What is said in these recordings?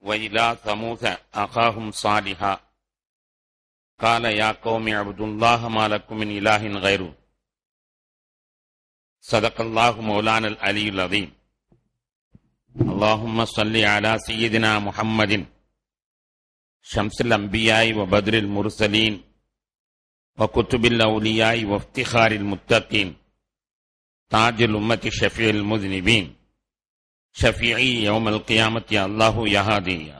وإلى ثمود أخاهم صالحا قال يا قوم اعبدوا الله ما لكم من إله غيره صدق الله مولانا العلي العظيم. اللهم صل على سيدنا محمد شمس الأنبياء وبدر المرسلين وكتب الأولياء وافتخار المتقين تاج الأمة شفيع المذنبين شفيعي يوم القيامة يا الله يا هادي يا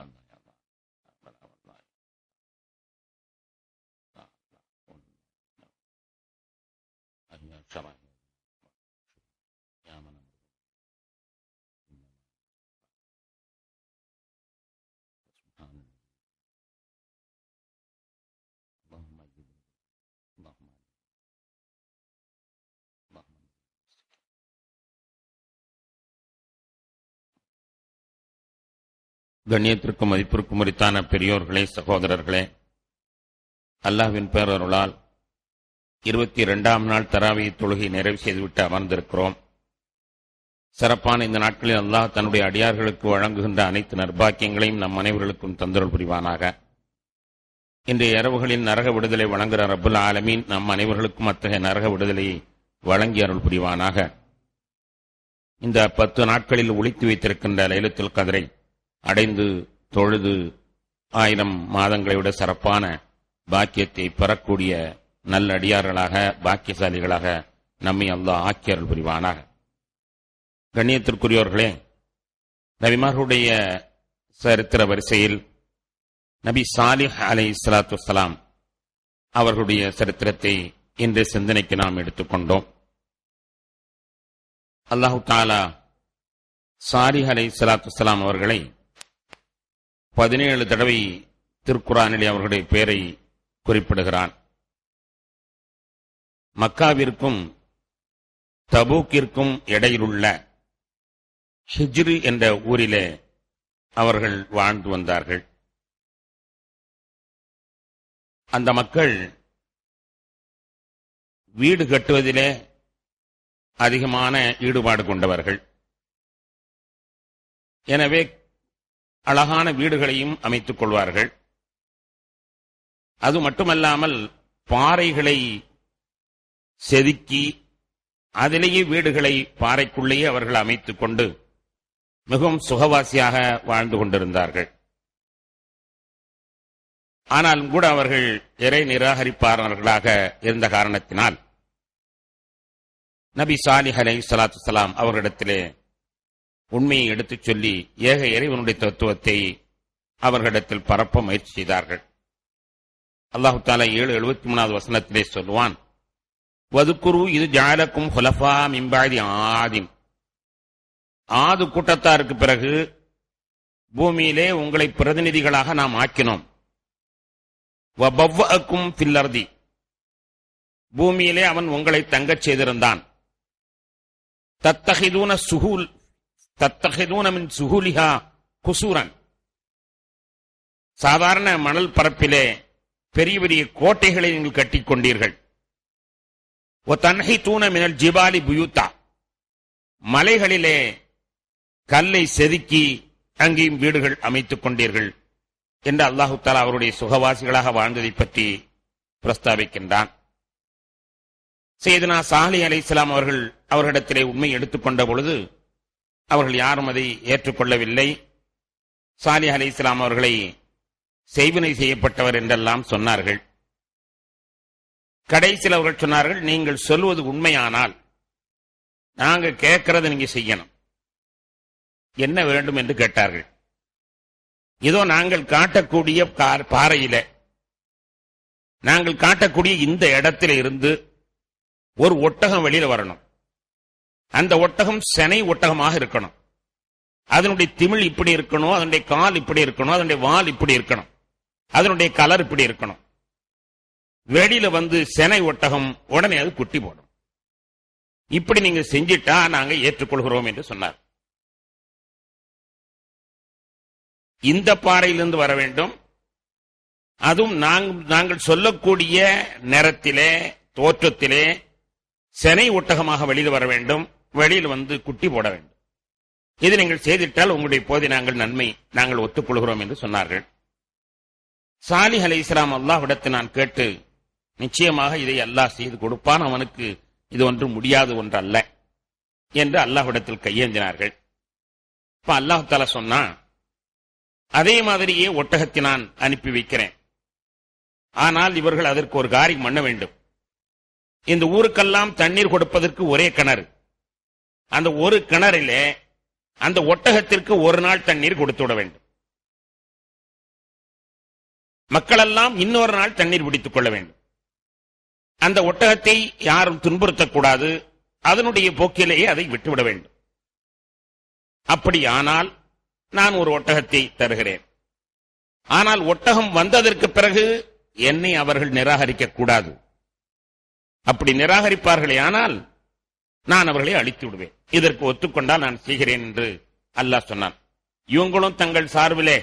கண்ணியத்திற்கும் மதிப்பிற்கும் உரித்தான பெரியோர்களே, சகோதரர்களே, அல்லாஹ்வின் பேரருளால் 22ஆம் நாள் தராவி தொழுகை நிறைவு செய்துவிட்டு அமர்ந்திருக்கிறோம். சிறப்பான இந்த நாட்களில் அல்லாஹ் தன்னுடைய அடியார்களுக்கு வழங்குகின்ற அனைத்து நற்பாக்கியங்களையும் நம் அனைவர்களுக்கும் தந்தருள் புரிவானாக. இன்றைய இரவுகளில் நரக விடுதலை வழங்குகிற ரப்புல் ஆலமீன் நம் அனைவர்களுக்கும் அத்தகைய நரக விடுதலையை வழங்கி அருள் புரிவானாக. இந்த 10 நாட்களில் ஒளித்து வைத்திருக்கின்ற லைலத்துல் கத்ரை அடைந்து தொழுது 1000 மாதங்களை விட சிறப்பான பாக்கியத்தை பெறக்கூடிய நல்லடியார்களாக, பாக்கியசாலிகளாக நம்மை அல்லாஹ் ஆக்கி அருள் புரிவானாக. கண்ணியத்திற்குரியவர்களே, நபிமார்களுடைய சரித்திர வரிசையில் நபி சாலிஹ் அலைஹிஸ்ஸலாத்து வஸ்ஸலாம் அவர்களுடைய சரித்திரத்தை இன்று சிந்தனைக்கு நாம் எடுத்துக்கொண்டோம். அல்லாஹு தஆலா சாலிஹ் அலைஹிஸ்ஸலாத்து வஸ்ஸலாம் அவர்களை 17 தடவை திருக்குர்ஆனிலே அவர்களுடைய பெயரை குறிப்பிடுகிறான். மக்காவிற்கும் தபூக்கிற்கும் இடையிலுள்ள ஹிஜ்ரு என்ற ஊரிலே அவர்கள் வாழ்ந்து வந்தார்கள். அந்த மக்கள் வீடு கட்டுவதிலே அதிகமான ஈடுபாடு கொண்டவர்கள். எனவே அழகான வீடுகளையும் அமைத்துக் கொள்வார்கள். அது மட்டுமல்லாமல் பாறைகளை செதுக்கி அதிலேயே வீடுகளை பாறைக்குள்ளேயே அவர்கள் அமைத்துக் கொண்டு மிகவும் சுகவாசியாக வாழ்ந்து கொண்டிருந்தார்கள். ஆனாலும் கூட அவர்கள் இறை நிராகரிப்பாளர்களாக இருந்த காரணத்தினால் நபி சாலிஹ் அலைஹிஸ்ஸலாத்து வஸ்ஸலாம் அவர்களிடத்திலே உண்மையை எடுத்துச் சொல்லி ஏக இறைவனுடைய தத்துவத்தை அவர்களிடத்தில் பரப்ப முயற்சி செய்தார்கள். அல்லாஹு தஆலா 7:73 வசனத்திலே சொல்வான், வதுக்குரு இது ஜஅலக்கும் ஹுலஃபா மின் பஅதி ஆதின். ஆது கூட்டத்தாருக்கு பிறகு பூமியிலே உங்களை பிரதிநிதிகளாக நாம் ஆக்கினோம். வபவ்வஅக்கும் ஃபில் அர்தி, பூமியிலே அவன் உங்களை தங்கச் செய்திருந்தான். தத்தஹிதூன மின் சுஹூலிஹா குசூரன், சாதாரண மணல் பரப்பிலே பெரிய பெரிய கோட்டைகளை நீங்கள் கட்டிக் கொண்டீர்கள். வதன்ஹிதூன மினல் ஜிபாலி புயூத்தா, மலைகளிலே கல்லை செதுக்கி அங்கேயும் வீடுகள் அமைத்துக் கொண்டீர்கள் என்று அல்லாஹு தஆலா அவருடைய சுகவாசிகளாக வாழ்ந்ததை பற்றி பிரஸ்தாபிக்கின்றான். சையதுனா சாலிஹ் அலைஹிஸ்ஸலாம் அவர்கள் அவர்களிடத்திலே உண்மை எடுத்துக்கொண்ட பொழுது அவர்கள் யாரும் அதை ஏற்றுக்கொள்ளவில்லை. சாலிஹ் அலைஹிஸ்ஸலாம் அவர்களை செய்வினை செய்யப்பட்டவர் என்றெல்லாம் சொன்னார்கள். கடைசியில் அவர்கள் சொன்னார்கள், நீங்கள் சொல்வது உண்மையானால் நாங்க கேட்கறதை நீங்க செய்யணும். என்ன வேண்டும் என்று கேட்டார்கள். இதோ நாங்கள் காட்டக்கூடிய பாறையில, நாங்கள் காட்டக்கூடிய இந்த இடத்துல இருந்து ஒரு ஒட்டகம் வெளியில வரணும். அந்த ஒட்டகம் செனை ஒட்டகமாக இருக்கணும். அதனுடைய திமிழ் இப்படி இருக்கணும், அதனுடைய கால் இப்படி இருக்கணும், அதனுடைய வால் இப்படி இருக்கணும், அதனுடைய கலர் இப்படி இருக்கணும். வெளியில வந்து செனை ஒட்டகம் உடனே அது குட்டி போடும். இப்படி நீங்க செஞ்சிட்டா நாங்க ஏற்றுக்கொள்கிறோம் என்று சொன்னார். இந்த பாறையிலிருந்து வர வேண்டும், அதுவும் நாங்கள் சொல்லக்கூடிய நேரத்திலே தோற்றத்திலே செனை ஒட்டகமாக வெளியில் வர வேண்டும், வெளியில் வந்து குட்டி போட வேண்டும். இது நீங்கள் செய்திட்டால் உங்களுடைய போதை நாங்கள் ஒத்துக்கொள்கிறோம் என்று சொன்னார்கள். சாலிஹ் அலைஹிஸ்ஸலாம் அல்லாஹ்விடத்தில் நான் கேட்டு, நிச்சயமாக இதை அல்லாஹ் செய்து கொடுப்பான், அவனுக்கு இது ஒன்று முடியாது ஒன்று அல்ல என்று அல்லாஹ்விடத்தில் கையேந்தினார்கள். இப்ப அல்லாஹ் தஆலா சொன்னா, அதே மாதிரியே ஒட்டகத்தை நான் அனுப்பி வைக்கிறேன். ஆனால் இவர்கள் அதற்கு ஒரு காரியம் பண்ண வேண்டும். இந்த ஊருக்கெல்லாம் தண்ணீர் கொடுப்பதற்கு ஒரே கிணறு. அந்த ஒரு கிணறிலே அந்த ஒட்டகத்திற்கு ஒரு நாள் தண்ணீர் கொடுத்து விட வேண்டும். மக்களெல்லாம் இன்னொரு நாள் தண்ணீர் பிடித்துக் கொள்ள வேண்டும். அந்த ஒட்டகத்தை யாரும் துன்புறுத்தக்கூடாது, அதனுடைய போக்கிலேயே அதை விட்டுவிட வேண்டும். அப்படியானால் நான் ஒரு ஒட்டகத்தை தருகிறேன். ஆனால் ஒட்டகம் வந்ததற்கு பிறகு என்னை அவர்கள் நிராகரிக்க கூடாது. அப்படி நிராகரிப்பார்களே ஆனால் நான் அவர்களை அழித்து விடுவேன். இதற்கு ஒத்துக்கொண்டால் நான் செய்கிறேன் என்று அல்லாஹ் சொன்னான். இவங்களும் தங்கள் சார்பிலே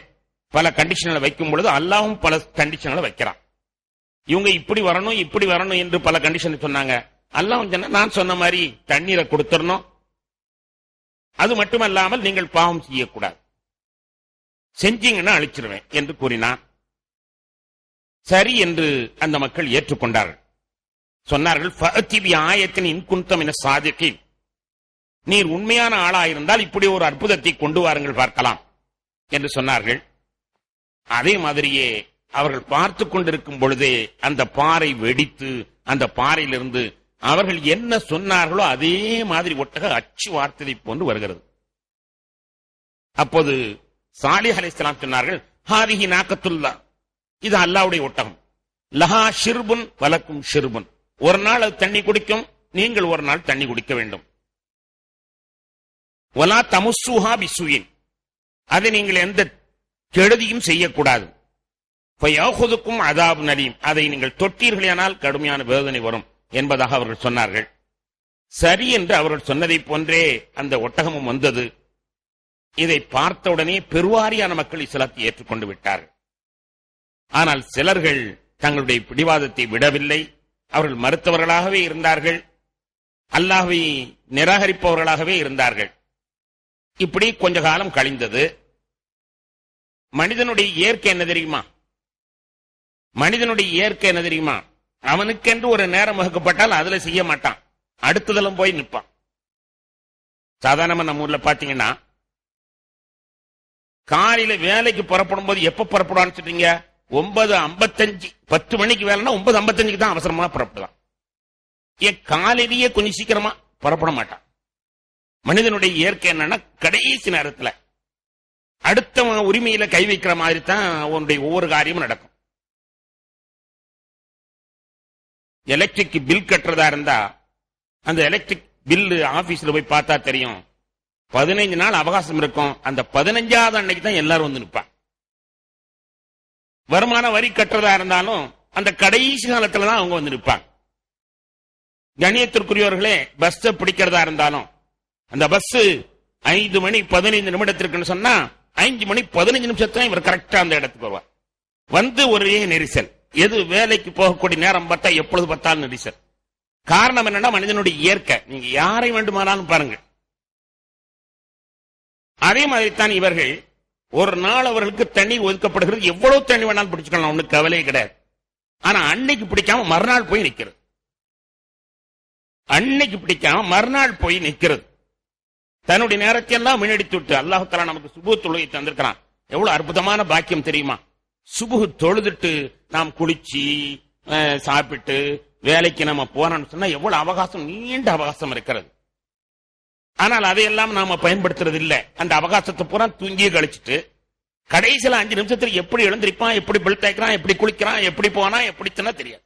பல கண்டிஷன்களை வைக்கும் பொழுது அல்லாஹும் பல கண்டிஷன்களை வைக்கிறான். இவங்க இப்படி வரணும் என்று பல கண்டிஷன் சொன்னாங்க. அல்லாஹ் சொன்ன, நான் சொன்ன மாதிரி தண்ணீரை கொடுத்துடணும், அது மட்டுமல்லாமல் நீங்கள் பாவம் செய்யக்கூடாது, செஞ்சீங்கன்னா அழிச்சிருவேன் என்று கூறினான். சரி என்று அந்த மக்கள் ஏற்றுக்கொண்டார்கள். சொன்னார்கள், ஃபஅத்தி பி ஆயத்தின் இன் குன்த மின ஸாதிகீன், நீர் உண்மையான ஆளாயிருந்தால் இப்படி ஒரு அற்புதத்தை கொண்டு வாருங்கள் பார்க்கலாம் என்று சொன்னார்கள். அதே மாதிரியே அவர்கள் பார்த்து கொண்டிருக்கும் பொழுதே அந்த பாறை வெடித்து அந்த பாறையிலிருந்து அவர்கள் என்ன சொன்னார்களோ அதே மாதிரி ஒட்டக அச்சு வார்த்ததை போன்று வருகிறது. அப்போது சாலிஹ் அலைஹிஸ்ஸலாம் சொன்னார்கள், ஹாதிஹி நாக்கத்துல்லாஹ், இது அல்லாஹ்வுடைய ஒட்டகம். லஹா ஷிர்புன் வலக்கும் ஷிர்புன், ஒரு நாள் அது தண்ணி குடிக்கும், நீங்கள் ஒரு நாள் தண்ணி குடிக்க வேண்டும். வலா தமுஸ்ஸுஹா பிஸ்ஸுயின், அதை நீங்கள் எந்த கெடுதியும் செய்யக்கூடாது. ஃபயஅஹுதுக்கும் அஸாபுன் அலீம், அதை நீங்கள் தொட்டீர்களானால் கடுமையான வேதனை வரும் என்பதாக அவர்கள் சொன்னார்கள். சரி என்று அவர்கள் சொன்னதை போன்றே அந்த ஒட்டகமும் வந்தது. இதை பார்த்தவுடனே பெருவாரியான மக்கள் இஸ்லாத்தை ஏற்றுக்கொண்டு விட்டார்கள். ஆனால் சிலர்கள் தங்களுடைய பிடிவாதத்தை விடவில்லை. அவர்கள் மறுத்தவர்களாகவே இருந்தார்கள், அல்லாஹ்வை நிராகரிப்பவர்களாகவே இருந்தார்கள். இப்படி கொஞ்ச காலம் கழிந்தது. மனிதனுடைய இயற்கை என்ன தெரியுமா? மனிதனுடைய இயற்கை என்ன தெரியுமா? அவனுக்கென்று ஒரு நேரம் வகுக்கப்பட்டால் அதுல செய்ய மாட்டான், அடுத்ததெல்லாம் போய் நிற்பான். சாதாரணமா நம்ம ஊர்ல பாத்தீங்கன்னா, காலையில வேலைக்கு புறப்படும் போது எப்ப புறப்படுவான்னு சொல்றீங்க? 9:55, 10 மணிக்கு வேலைன்னா 9:55 தான் அவசரமா புறப்படலாம். ஏன் காலையிலேயே கொஞ்சம் சீக்கிரமா புறப்பட மாட்டான். மனிதனுடைய இயற்கை என்னன்னா, கடைசி நேரத்துல அடுத்த உரிமையில கை வைக்கிற மாதிரி தான் அவனுடைய ஒவ்வொரு காரியமும் நடக்கும். எலக்ட்ரிக் பில் கட்டுறதா இருந்தா அந்த எலக்ட்ரிக் பில் ஆபீஸ்ல போய் பார்த்தா தெரியும், 15 நாள் அவகாசம் இருக்கும். அந்த 15வது அன்னைக்கு தான் எல்லாரும் வந்து நிற்பாங்க. வருமான வரி கட்டுறதா இருந்தாலும் அந்த கடைசி காலத்துல தான் அவங்க வந்து நிற்பாங்க. கணியத்திற்குரியவர்களே, பஸ் பிடிக்கிறதா இருந்தாலும் அந்த பஸ் 5 மணி 15 நிமிடத்திற்கு சொன்னா 5 மணி 15 நிமிஷத்துல இவர் கரெக்டா அந்த இடத்துக்கு வருவார். வந்து ஒரே நெரிசல். எது வேலைக்கு போகக்கூடிய நேரம் பார்த்தா எப்பொழுது பார்த்தாலும் நெரிசல். காரணம் என்னன்னா, மனிதனுடைய இயற்கை. நீங்க யாரை வேண்டுமானாலும் பாருங்க. அதே மாதிரி தான் இவர்கள், ஒரு நாள் அவர்களுக்கு தண்ணீர் ஒதுக்கப்படுகிறது, எவ்வளவு தண்ணி வேணாலும் பிடிச்சுக்கலாம், ஒண்ணு கவலையே கிடையாது. ஆனா அன்னைக்கு பிடிக்காம மறுநாள் போய் நிக்கிறது. அன்னைக்கு பிடிக்காம மறுநாள் போய் நிக்கிறது. தன்னுடைய நேரத்தை எல்லாம் வீணடித்து விட்டு அல்லாஹ் தஆலா நமக்கு சுபஹ் தொழுகை தந்திருக்கிறான். எவ்வளவு அற்புதமான பாக்கியம் தெரியுமா? சுபஹ் தொழுதுட்டு நாம் குளிச்சு சாப்பிட்டு வேலைக்கு நம்ம போனோம்னு சொன்னா எவ்வளவு அவகாசம், நீண்ட அவகாசம் இருக்கிறது. ஆனால் அதையெல்லாம் நாம பயன்படுத்துறது இல்ல. அந்த அவகாசத்தை பூரா தூங்கியே கழிச்சிட்டு கடைசியில 5 நிமிஷத்துல எப்படி எழுந்திருப்பான், எப்படி பில் தேய்க்கிறான், எப்படி குளிக்கிறான், எப்படி போனா, எப்படி தின்னா தெரியாது.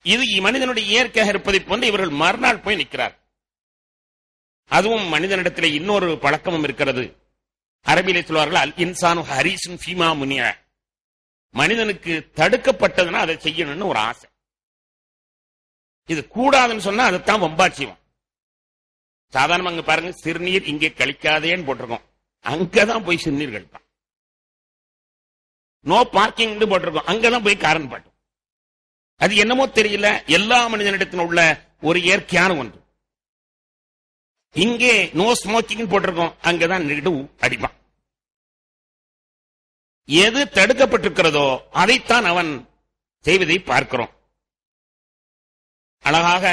இது மனிதனுடைய இயற்கையாக இருப்பதை போன்று இவர்கள் மறுநாள் போய் நிற்கிறார். அதுவும் மனிதனிடத்தில் இன்னொரு பழக்கமும் இருக்கிறது. அரபியிலே சொல்வார்கள், அல் இன்சானு ஹரீசுன் ஃபீமா முனிய, மனிதனுக்கு தடுக்கப்பட்டதுன்னா அதை செய்யணும்னு ஒரு ஆசை. இது கூடாதுன்னு சொன்னா அதைத்தான் வம்பாட்சியம். சாதாரண அங்க பாருங்க, சிறுநீர் இங்கே கழிக்காதேன்னு போட்டிருக்கோம், அங்கதான் போய் சிறுநீர் கழிப்பான். நோ பார்க்கிங் போட்டிருக்கோம், அங்கதான் போய் காரன் பாட்டும். அது என்னமோ தெரியல, எல்லா மனிதனிடத்தில் உள்ள ஒரு இயற்கையான ஒன்று. இங்கே நோ ஸ்மோக்கிங் போட்டிருக்கோம், அங்கதான் நெடு அடிப்பான். எது தடுக்கப்பட்டிருக்கிறதோ அதைத்தான் அவன் செய்வதை பார்க்கிறோம். அழகாக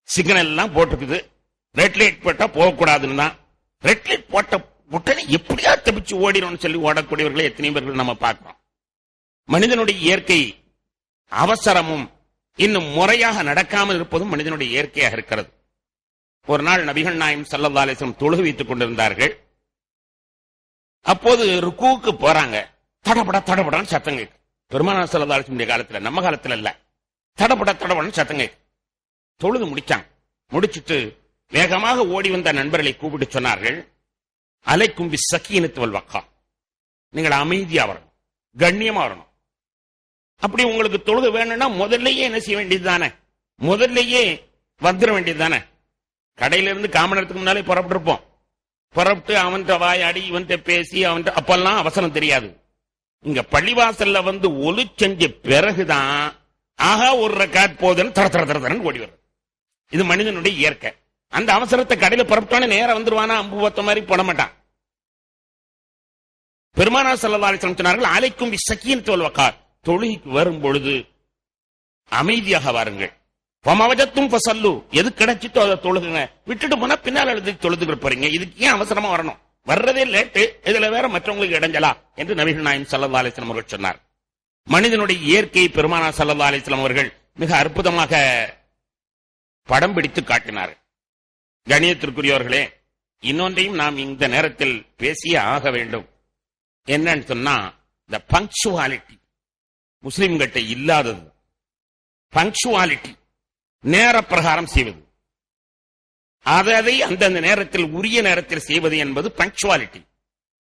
சிக்னல் எல்லாம் போட்டிருக்குது, ரெட் லைட் போட்டா போகக்கூடாதுன்னு தான். ரெட் லைட் போட்ட உடனே எப்படியா தப்பிச்சு ஓடிடும் சொல்லி ஓடக்கூடியவர்களை எத்தனை பேர்கள் நம்ம பார்க்கிறோம். மனிதனுடைய இயற்கை அவசரமும் இன்னும் முறையாக நடக்காமல் இருப்பதும் மனிதனுடைய இயற்கையாக இருக்கிறது. ஒரு நாள் நபிகள் நாயகம் ஸல்லல்லாஹு அலைஹி வஸல்லம் தொழுகை வைத்துக் கொண்டிருந்தார்கள். அப்போது ருக்குவுக்கு போறாங்க. தடபட தடபடன்னு சத்தம் கேட்கு. பெருமானார் ஸல்லல்லாஹு அலைஹி வஸல்லம் காலத்துல, நம்ம காலத்துல இல்ல, தடபட தடபடன்னு சத்தம் கேட்கு. தொழுது முடிச்சாங்க. முடிச்சிட்டு வேகமாக ஓடி வந்த நண்பர்களை கூப்பிட்டு சொன்னார்கள், அலைக்கும் பி ஸகீனத்தி வல் வக்கா, நீங்கள் அமைதியா வரணும், கண்ணியமா வரணும். அப்படி உங்களுக்கு தொழுகை வேணும்னா முதல்லயே என்ன செய்ய வேண்டியது தானே, முதல்லயே வந்துட வேண்டியது தானே. கடையில இருந்து காமனத்துக்கு முன்னாலே புறப்பட்டிருப்போம். புறப்பட்டு அவன்கிட்ட வாயாடி இவன்கிட்ட பேசி அவன்கிட்ட, அப்பெல்லாம் அவசரம் தெரியாது. இங்க பள்ளிவாசல்ல வந்து ஒலி செஞ்ச பிறகுதான் ஆகா ஒரு ரக்காத் போதுன்னு தர தர தரன்னு ஓடி வரும். இது மனிதனுடைய இயற்கை. அந்த அவசரத்தை கடையில புறப்பட்டானே நேரம் வந்துருவானா, அம்பு பத்த மாதிரி போட மாட்டான். பெருமானார் ஸல்லல்லாஹு அலைஹி வஸல்லம் சொன்னார்கள், அலைக்கும் பி ஸகீனத்தி வல் வக்கா, தொழுகைக்கு வரும் பொழுது அமைதியாக வாருங்கள். பமவஜத்தும் ஃபஸல்லு, எது கிடைச்சிட்டோ அதை தொழுகுங்க. விட்டுட்டு போனா பின்னால் எழுதி தொழுதுகிட்டு போறீங்க, இதுக்கு ஏன் அவசரமா வரணும், வர்றதே லேட்டு, இதுல வேற மற்றவங்களுக்கு இடைஞ்சலா என்று நபிகள் நாயகம் ஸல்லல்லாஹு அலைஹி வஸல்லம் அவர்கள் சொன்னார். மனிதனுடைய இயற்கை பெருமானார் ஸல்லல்லாஹு அலைஹி வஸல்லம் அவர்கள் மிக அற்புதமாக படம் பிடித்து காட்டினார். கணியத்திற்குரியவர்களே, இன்னொன்றையும் நாம் இந்த நேரத்தில் பேசியே ஆக வேண்டும். என்னன்னு சொன்னா, இந்த பங்க்சுவாலிட்டி முஸ்லிம்கிட்ட இல்லாதது. பங்க்சுவாலிட்டி, நேர பிரகாரம் செய்வது, அதை அந்தந்த நேரத்தில் உரிய நேரத்தில் செய்வது என்பது பங்க்சுவாலிட்டி.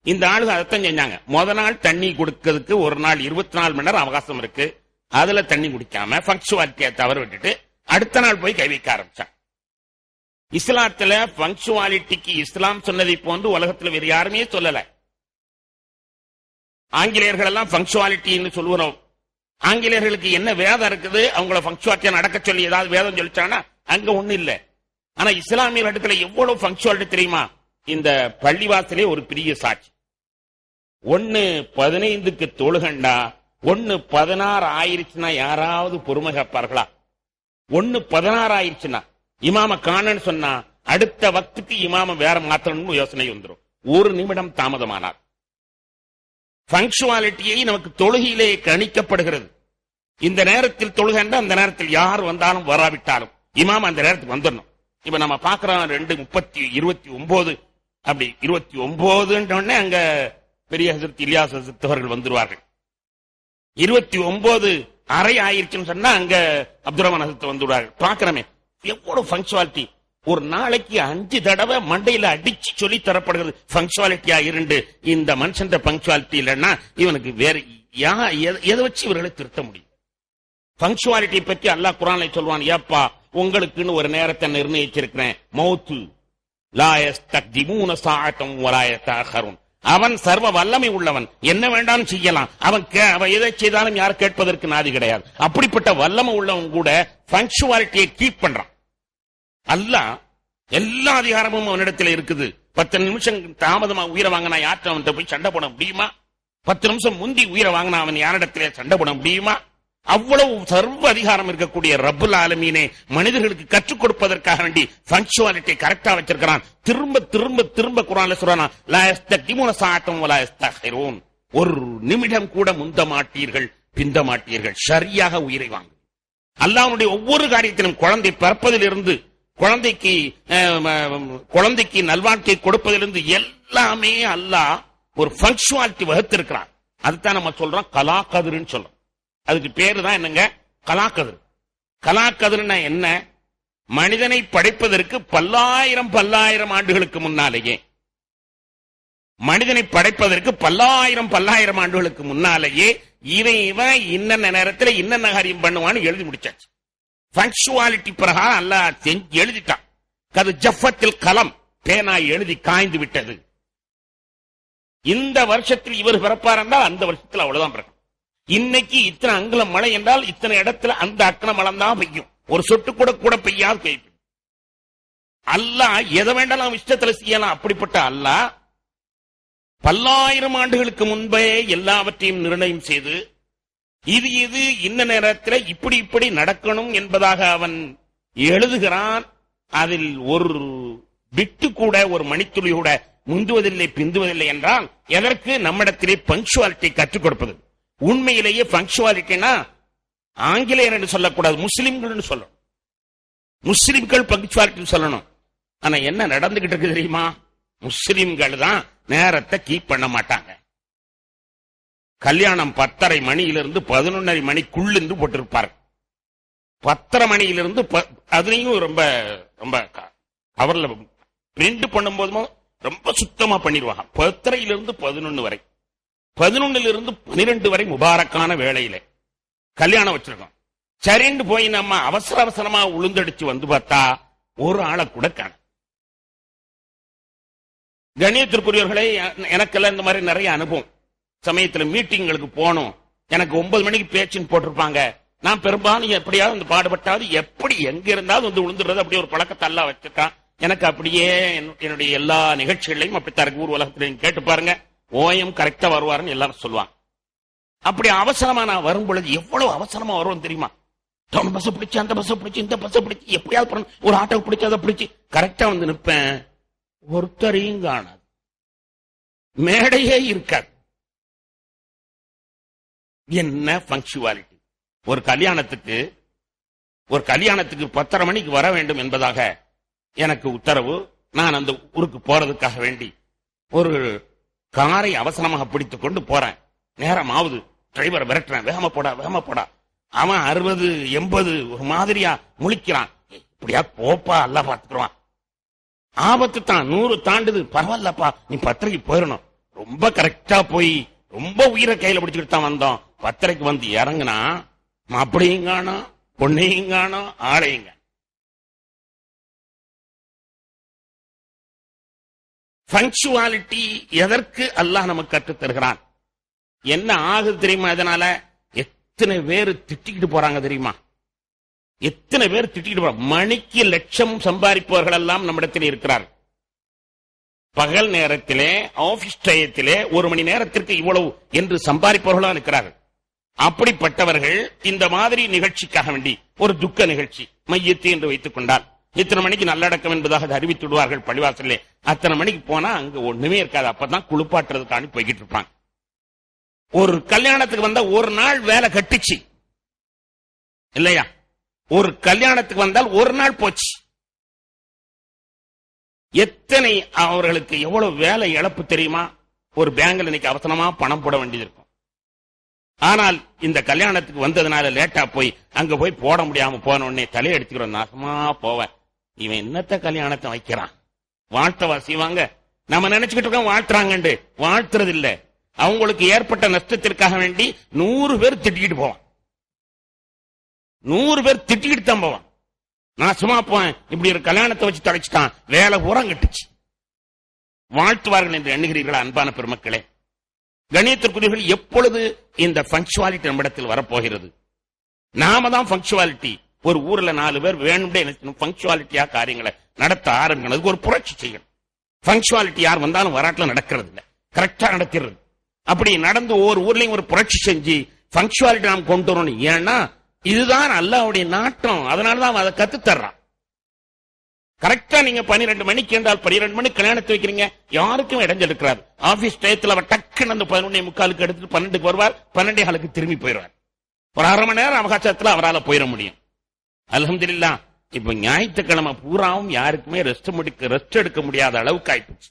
இந்த ஆளுங்க அதைத்தான் செஞ்சாங்க. முத நாள் தண்ணி கொடுக்கிறதுக்கு ஒரு நாள் 24 மணி நேரம் அவகாசம் இருக்கு, அதுல தண்ணி குடிக்காம பங்க்சுவாலிட்டியை தவறு விட்டுட்டு அடுத்த நாள் போய் கை வைக்க ஆரம்பிச்சாங்க. இஸ்லாத்துல பங்க்சுவாலிட்டிக்கு இஸ்லாம் சொன்னதை போன்று உலகத்தில் வேறு யாருமே சொல்லல. ஆங்கிலேயர்கள் எல்லாம் பங்க்சுவாலிட்டின்னு சொல்லுவோம். ஆங்கிலேயர்களுக்கு என்ன வேதம் இருக்குது, அவங்கள பங்க்சுவாலிட்டியா நடக்க சொல்லி ஏதாவது வேதம் சொல்லிச்சாங்கன்னா அங்க ஒண்ணு இல்ல. ஆனா இஸ்லாமிய இடத்துல எவ்வளவு பங்க்சுவாலிட்டி தெரியுமா? இந்த பள்ளிவாசலே ஒரு பெரிய சாட்சி. 1:15 தொழுகண்டா 1:16 ஆயிருச்சுன்னா யாராவது பொறுமை காப்பார்களா? 1:16 ஆயிருச்சுன்னா இமாம காணன்னு சொன்னா அடுத்த வக்துக்கு இமாம வேற மாத்தணும்னு யோசனை வந்துடும். ஒரு நிமிடம் தாமதமானார். பங்க்சுவாலிட்டியை நமக்கு தொழுகையிலே கணிக்கப்படுகிறது. இந்த நேரத்தில் தொழுகண்டா அந்த நேரத்தில் யார் வந்தாலும் வராவிட்டாலும் இமாம் அந்த நேரத்துக்கு வந்துடணும். இப்ப நம்ம பாக்குறோம் 2:29 அப்படி 29 அங்க பெரிய ஹஜ்ரத் இலியாஸ் ஹஜ்ரத் அவர்கள் வந்துருவார்கள். 29:30 ஆயிருச்சுன்னு சொன்னா அங்க அப்துல் ரஹ்மான் ஹஜ்ரத் வந்துடுவார்கள். பாக்குறமே எவ்வளவு பங்க்சுவாலிட்டி. ஒரு நாளைக்கு 5 தடவை மண்டையில அடிச்சு சொல்லி தரப்படுகிறது பங்க்சுவாலிட்டியா இருந்து. இந்த மனுஷன் பங்க்சுவாலிட்டி இல்லைன்னா இவனுக்கு வேற எதை வச்சு இவர்களை திருத்த முடியும்? பங்க்சுவாலிட்டி பற்றி அல்லாஹ் குர்ஆன்ல சொல்வான், ஏப்பா உங்களுக்குன்னு ஒரு நேரத்தை நிர்ணயிச்சிருக்கிறேன், மௌத்து லா யஸ்தக்திமூன ஸாஅத்தன் வலா யதஅഖருன். அவன் சர்வ வல்லமை உள்ளவன், என்ன வேண்டாலும் செய்யலாம். அவன் எதை செய்தாலும் யார் கேட்பதற்கு நாதி கிடையாது. அப்படிப்பட்ட வல்லமை உள்ளவன் கூட பங்க்சுவாலிட்டியை கீப் பண்றான். அல்லாஹ் எல்லா அதிகாரமும் அவனிடத்தில் இருக்குது. 10 நிமிஷம் தாமதமா உயிரை வாங்கினா யார்கிட்ட அவன்கிட்ட போய் சண்டை போட முடியுமா? 10 நிமிஷம் முந்தி உயிரை வாங்கினா அவன் யாரிடத்திலே சண்டை போட முடியுமா? அவ்வளவு சர்வ அதிகாரம் இருக்கக்கூடிய ரப்புல் ஆலமீனே மனிதர்களுக்கு கற்றுக் கொடுப்பதற்காக வேண்டி பங்க்சுவாலிட்டி கரெக்டா வச்சிருக்கிறான். திரும்ப திரும்ப திரும்ப குர்ஆன்ல சொல்றானா, லா யஸ்தக்திமூன ஸாஅத்தன் வலா யஸ்தஅഖிரூன். ஒரு நிமிடம் கூட முந்த மாட்டீர்கள், பிந்த மாட்டீர்கள், சரியாக உயிரை வாங்கு. அல்லாஹ்வுடைய ஒவ்வொரு காரியத்திலும் குழந்தை பிறப்பதிலிருந்து குழந்தைக்கு நல்வாழ்க்கை கொடுப்பதிலிருந்து எல்லாமே அல்லாஹ் ஒரு பங்க்சுவாலிட்டி வகுத்திருக்கிறான். அதுதான் நம்ம சொல்றோம் கலா கதிர்ன்னு சொல்றோம். அதுக்கு பேரு தான் என்னங்க? கலாக்கதிர். கலாக்கதிர்னா என்ன? மனிதனை படைப்பதற்கு பல்லாயிரம் ஆண்டுகளுக்கு முன்னாலேயே, மனிதனை படைப்பதற்கு பல்லாயிரம் ஆண்டுகளுக்கு முன்னாலேயே இவன் இன்னென்ன நேரத்தில் இன்னென்ன காரியம் பண்ணுவான்னு எழுதி முடிச்சாச்சு. பங்க்சுவாலிட்டி பிரகாரம் அல்லாஹ் எழுதிட்டான். கது ஜஃபத்தில் கலம், பேனா எழுதி காய்ந்து விட்டது. இந்த வருஷத்தில் இவர் பிறப்பார் என்றால் அந்த வருஷத்தில் அவ்வளவுதான் பிறக்கும். இன்னைக்கு இத்தனை அங்குலம் மழை என்றால் இத்தனை இடத்துல அந்த அக்கன மழை தான் பெய்யும். ஒரு சொட்டு கூட பெய்யாது பெய்யும். அல்லாஹ் எதை வேண்டாம் இஷ்டத்துல செய்யலாம். அப்படிப்பட்ட அல்லாஹ் பல்லாயிரம் ஆண்டுகளுக்கு முன்பே எல்லாவற்றையும் நிர்ணயம் செய்து இது இது இந்த நேரத்தில் இப்படி இப்படி நடக்கணும் என்பதாக அவன் எழுதுகிறான். அதில் ஒரு பிட்டு கூட, ஒரு மணித்துளி கூட முந்துவதில்லை, பிந்துவதில்லை என்றால் எதற்கு? நம்மிடத்திலே பங்க்சுவாலிட்டி கற்றுக் கொடுப்பது. உண்மையிலேயே பங்க்சுவாலிட்டினா ஆங்கிலேயர் என்று சொல்லக்கூடாது, முஸ்லிம்கள் சொல்லணும். முஸ்லிம்கள் பங்க்சுவாலிட்டி சொல்லணும். ஆனா என்ன நடந்துகிட்டு இருக்கு தெரியுமா? முஸ்லிம்கள் தான் நேரத்தை கீப் பண்ண மாட்டாங்க. கல்யாணம் 10:30 மணியிலிருந்து 11:30 மணிக்குள்ளிருந்து போட்டிருப்பார். 10:30 மணியிலிருந்து அதுலயும் ரொம்ப ரொம்ப அவர்ல பிரிண்ட் பண்ணும்போதும் ரொம்ப சுத்தமா பண்ணிடுவாங்க. 10:30 11 வரை, 11 12 வரை முபாரக்கான வேளையில கல்யாணம் வச்சிருக்கோம். சரின்னு போய் நம்ம அவசர அவசரமா உளுந்தடிச்சு வந்து பார்த்தா ஒரு ஆளை கூட காண. கண்ணியத்திற்குரியவர்களே, எனக்கெல்லாம் இந்த மாதிரி நிறைய அனுபவம். சமயத்துல மீட்டிங்களுக்கு போகணும், எனக்கு 9 மணிக்கு பேச்சுன்னு போட்டிருப்பாங்க. நான் பெரும்பாலும் எப்படியாவது வந்து பாடுபட்டாவது எப்படி எங்க இருந்தாலும் வந்து விழுந்துடுறது. அப்படி ஒரு பழக்கத்தை எல்லாம் வச்சிருக்கான். எனக்கு அப்படியே என்னுடைய எல்லா நிகழ்ச்சிகளையும் அப்படித்தான் இருக்கு. ஊர் உலகத்திலையும் கேட்டு பாருங்க, ஓயம் கரெக்டா வருவாருன்னு எல்லாரும் சொல்லுவாங்க. அப்படி அவசரமா நான் வரும் பொழுது எவ்வளவு அவசரமா வரும் தெரியுமா? டவுன் பஸ் பிடிச்சு, அந்த பஸ் பிடிச்சு, இந்த பஸ் பிடிச்சு, எப்படியாவது ஒரு ஆட்டோ பிடிச்சு, அதை பிடிச்சு கரெக்டா வந்து நிற்பேன். ஒருத்தரையும் காணாது, மேடையே இருக்காது. என்ன பங்க்சுவாலிட்டி! ஒரு கல்யாணத்துக்கு 10:30 மணிக்கு வர வேண்டும் என்பதாக எனக்கு உத்தரவு. நான் அந்த ஊருக்கு போறதுக்காக வேண்டி ஒரு காரை அவசரமாக பிடித்துக் கொண்டு போறேன். நேரம் ஆகுது, டிரைவர் விரட்டுறேன், வேகமா போடா. அவன் 60 80 ஒரு மாதிரியா முழிக்கிறான். இப்படியா போப்பா, எல்லாம் பார்த்துக்குவான். ஆபத்து தான், 100 தாண்டுது, பரவாயில்லப்பா, நீ 10:30 போயிடணும். ரொம்ப கரெக்டா போய் ரொம்ப உயிரை கையில பிடிச்சிட்டு தான் வந்தோம். 10:30 வந்து இறங்குனா மாப்பிளையும் காணோம், பொண்ணையும் காணோம், ஆளையுங்க. பங்க்சுவாலிட்டி எதற்கு அல்லாஹ் நமக்கு கற்றுத் தருகிறான்? என்ன ஆகுது தெரியுமா? இதனால எத்தனை பேர் திட்டிக்கிட்டு போறாங்க தெரியுமா? எத்தனை பேர் திட்டிக்கிட்டு போறாங்க. மணிக்கு லட்சம் சம்பாதிப்பவர்கள் எல்லாம் நம்மிடத்தில் இருக்கிறார். பகல் நேரத்திலே, ஆபீஸ் டயத்திலே 1 மணி நேரத்திற்கு இவ்வளவு என்று சம்பாதிப்பவர்களாக இருக்கிறார்கள். அப்படிப்பட்டவர்கள் இந்த மாதிரி நிகழ்ச்சிக்காக வேண்டி, ஒரு துக்க நிகழ்ச்சி மையத்து என்று வைத்துக் கொண்டால், இத்தனை மணிக்கு நல்லடக்கம் என்பதாக அறிவித்து விடுவார்கள் பள்ளிவாசலே. அத்தனை மணிக்கு போனா அங்க ஒண்ணுமே இருக்காது. அப்பதான் குளிப்பாட்டுறதுக்காண்டி போய்கிட்டு இருப்பாங்க. ஒரு கல்யாணத்துக்கு வந்தா ஒரு நாள் வேலை கட்டிச்சு இல்லையா? ஒரு கல்யாணத்துக்கு வந்தால் ஒரு நாள் போச்சு. எத்தனை அவர்களுக்கு எவ்வளவு வேலை இழப்பு தெரியுமா? ஒரு பேங்க்ல இன்னைக்கு அவசரமா பணம் போட வேண்டியது இருக்கும். ஆனால் இந்த கல்யாணத்துக்கு வந்ததுனால லேட்டா போய் அங்க போய் போட முடியாம போன உடனே தலையெடுத்துக்கிறோம், நாசமா போவேன். இவன் என்னத்த கல்யாணத்தை வைக்கிறான், வாழ்த்தவா செய்வாங்க? நம்ம நினைச்சுக்கிட்டு இருக்கோம் வாழ்த்துறாங்க, வாழ்த்துறது இல்ல. அவங்களுக்கு ஏற்பட்ட நஷ்டத்திற்காக வேண்டி 100 பேர் திட்டிக்கிட்டு போவான். 100 பேர் திட்டிக்கிட்டு தான் போவான். நான் சும்மா போவேன், இப்படி ஒரு கல்யாணத்தை வச்சு தொலைச்சிட்டான், வேலை பூரா கட்டுச்சு. வாழ்த்துவார்கள் என்று எண்ணுகிறீர்களா அன்பான பெருமக்களே? கணியத்திற்குரியவர்கள், எப்பொழுது இந்த பங்க்சுவாலிட்டி நம்மிடத்தில் வரப்போகிறது? நாம தான் பங்க்சுவாலிட்டி. ஒரு ஊர்ல 4 பேர் வேணும்னே பங்க்சுவாலிட்டியா காரியங்களை நடத்த ஆரம்பிக்கணும். ஒரு புரட்சி செய்யணும். பங்க்சுவாலிட்டி யார் வந்தாலும் வராட்டில் நடக்கிறது இல்லை, கரெக்டா நடக்கிறது. அப்படி நடந்து ஒவ்வொரு ஊர்லயும் ஒரு புரட்சி செஞ்சு பங்க்சுவாலிட்டி நாம் கொண்டு வரணும். ஏன்னா இதுதான் அல்லாஹ்வுடைய நாட்டம். அதனாலதான் அதை கத்து தர்றான். கரெக்டா நீங்க 12 மணிக்கு என்றால் 12 மணிக்கு கல்யாணத்தை வைக்கிறீங்க, யாருக்கும் இடைஞ்சல் இருக்கிறார். ஆபீஸ் டயத்தில் அவர் டக்குன்னு அந்த 11:45 எடுத்துட்டு 12க்கு வருவார், 12:15 திரும்பி போயிடுவார். ஒரு அரை மணி நேரம் அவகாசத்துல அவரால் போயிட முடியும். அல்ஹம்துலில்லாஹ். இப்ப ஞாயிற்றுக்கிழமை பூராவும் யாருக்குமே ரெஸ்ட் எடுக்க முடியாத அளவுக்கு ஆயிடுச்சு.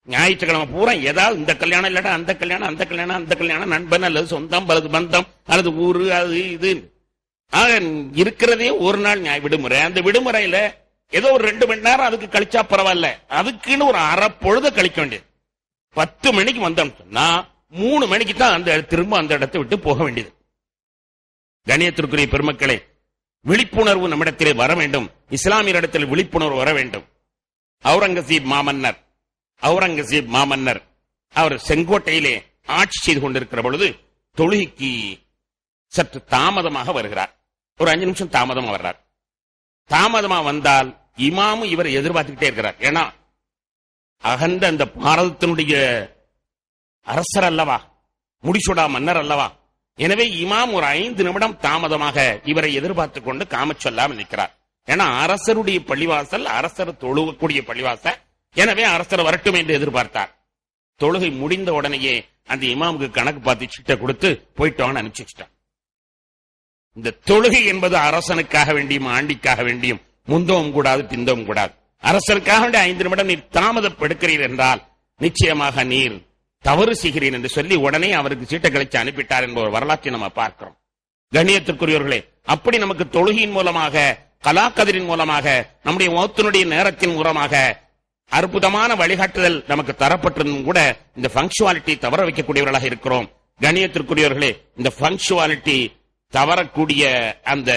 ஞாயிற்றுக்கிழமை பூரா ஏதாவது இந்த கல்யாணம் இல்லாட்டா அந்த கல்யாணம், அந்த கல்யாணம், அந்த கல்யாணம், நண்பன் அல்லது சொந்தம் அல்லது பந்தம் அல்லது ஊரு, அது இது. இருக்கிறதே ஒரு நாள் விடுமுறை. அந்த விடுமுறையில ஏதோ ஒரு 2 மணி நேரம் அதுக்கு கழிச்சா பரவாயில்ல, அதுக்குன்னு ஒரு அரை பொழுத கழிக்க வேண்டியது. 10 மணிக்கு வந்தோம் சொன்னா 3 மணிக்கு தான் திரும்ப அந்த இடத்தை விட்டு போக வேண்டியது. கணியத்திற்குரிய பெருமக்களே, விழிப்புணர்வு நம்மிடத்திலே வர வேண்டும். இஸ்லாமியரிடத்தில் விழிப்புணர்வு வர வேண்டும். அவுரங்கசீப் மாமன்னர் அவர் செங்கோட்டையிலே ஆட்சி செய்து கொண்டிருக்கிற பொழுது தொழுகைக்கு சற்று தாமதமாக வருகிறார். ஒரு 5 நிமிஷம் தாமதமா வர்றார். தாமதமா வந்தால் இமாமும் இவரை எதிர்பார்த்துக்கிட்டே இருக்கிறார். ஏன்னா அகண்ட அந்த பாரதத்தினுடைய அரசர் அல்லவா, முடிசூடா மன்னர் அல்லவா. எனவே இமாம் ஒரு 5 நிமிடம் தாமதமாக இவரை எதிர்பார்த்து கொண்டு காமச் சொல்லாமல் நிற்கிறார். ஏன்னா அரசருடைய பள்ளிவாசல், அரசர் தொழுகக்கூடிய பள்ளிவாசல். எனவே அரசர் வரட்டும் என்று எதிர்பார்த்தார். தொழுகை முடிந்த உடனேயே அந்த இமாமுக்கு கணக்கு பார்த்து சீட்டை கொடுத்து போயிட்டோன்னு அனுப்பிச்சுட்டான். இந்த தொழுகை என்பது அரசனுக்காக வேண்டியும் ஆண்டிக்காக வேண்டியும் முந்தவும் கூடாது பிந்தவும் கூடாது. அரசனுக்காக வேண்டிய 5 நிமிடம் நீர் தாமதப்படுக்கிறீர் என்றால் நிச்சயமாக நீர் தவறு செய்கிறீர் என்று சொல்லி உடனே அவருக்கு சீட்டை கழிச்சு அனுப்பிட்டார் என்ற ஒரு வரலாற்றை நம்ம பார்க்கிறோம். கண்ணியத்திற்குரியவர்களே, அப்படி நமக்கு தொழுகையின் மூலமாக, கலாக்கதிரின் மூலமாக, நம்முடைய மௌத்தினுடைய நேரத்தின் மூலமாக அற்புதமான வழிகாட்டுதல் நமக்கு தரப்பட்டிருந்தும் கூட இந்த பங்க்சுவாலிட்டி தவற வைக்கக்கூடியவர்களாக இருக்கிறோம். கண்ணியத்திற்குரியவர்களே, இந்த பங்க்சுவாலிட்டி தவறக்கூடிய அந்த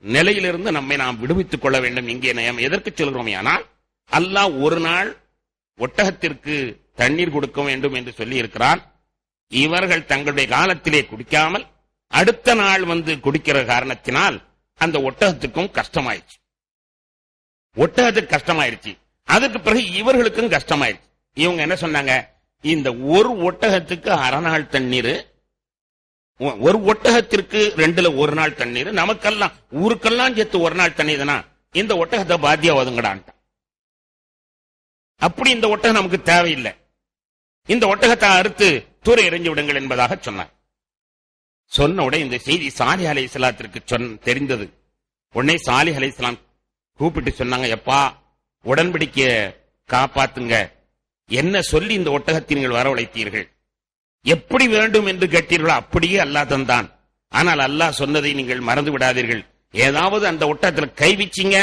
நிலையிலிருந்து நம்மை நாம் விடுவித்துக் கொள்ள வேண்டும். இங்கே நாம் எதற்கு சொல்கிறோம்? ஆனால் அல்லாஹ் ஒரு நாள் ஒட்டகத்திற்கு தண்ணீர் கொடுக்க வேண்டும் என்று சொல்லி இருக்கிறான். இவர்கள் தங்களுடைய காலத்திலே குடிக்காமல் அடுத்த நாள் வந்து குடிக்கிற காரணத்தினால் அந்த ஒட்டகத்துக்கும் கஷ்டமாயிடுச்சு. ஒட்டகத்துக்கு கஷ்டமாயிருச்சு. அதுக்கு பிறகு இவர்களுக்கும் கஷ்டமாயிருச்சு. இவங்க என்ன சொன்னாங்க? இந்த ஒரு ஒட்டகத்துக்கு அரை நாள் தண்ணீர், ஒரு ஒட்டகத்திற்கு 2ல் 1 நாள் தண்ணீர், நமக்கெல்லாம் ஊருக்கெல்லாம் சேர்த்து 1 நாள் தண்ணீர் தானா, இந்த ஒட்டகத்தை பாத்தியா ஒதுங்கடான். அப்படி இந்த ஒட்டகம் நமக்கு தேவையில்லை, இந்த ஒட்டகத்தை அறுத்து தூர எறிஞ்சு விடுங்கள் என்பதாக சொன்னார். சொன்ன உடனே இந்த செய்தி சாலிஹ் அலைஹிஸ்ஸலாத்திற்கு தெரிந்தது. உடனே சாலிஹ் அலைஹிஸ்ஸலாம் கூப்பிட்டு சொன்னாங்க, எப்பா உடன்படிக்கைய காப்பாத்துங்க, என்ன சொல்லி இந்த ஒட்டகத்தை நீங்கள் வரவழைத்தீர்கள், எப்படி வேண்டும் என்று கேட்டீர்களோ அப்படியே அல்லாஹ் தந்தான். ஆனால் அல்லாஹ் சொன்னதை நீங்கள் மறந்து விடாதீர்கள். ஏதாவது அந்த ஒட்டகத்தில் கை வச்சிங்க,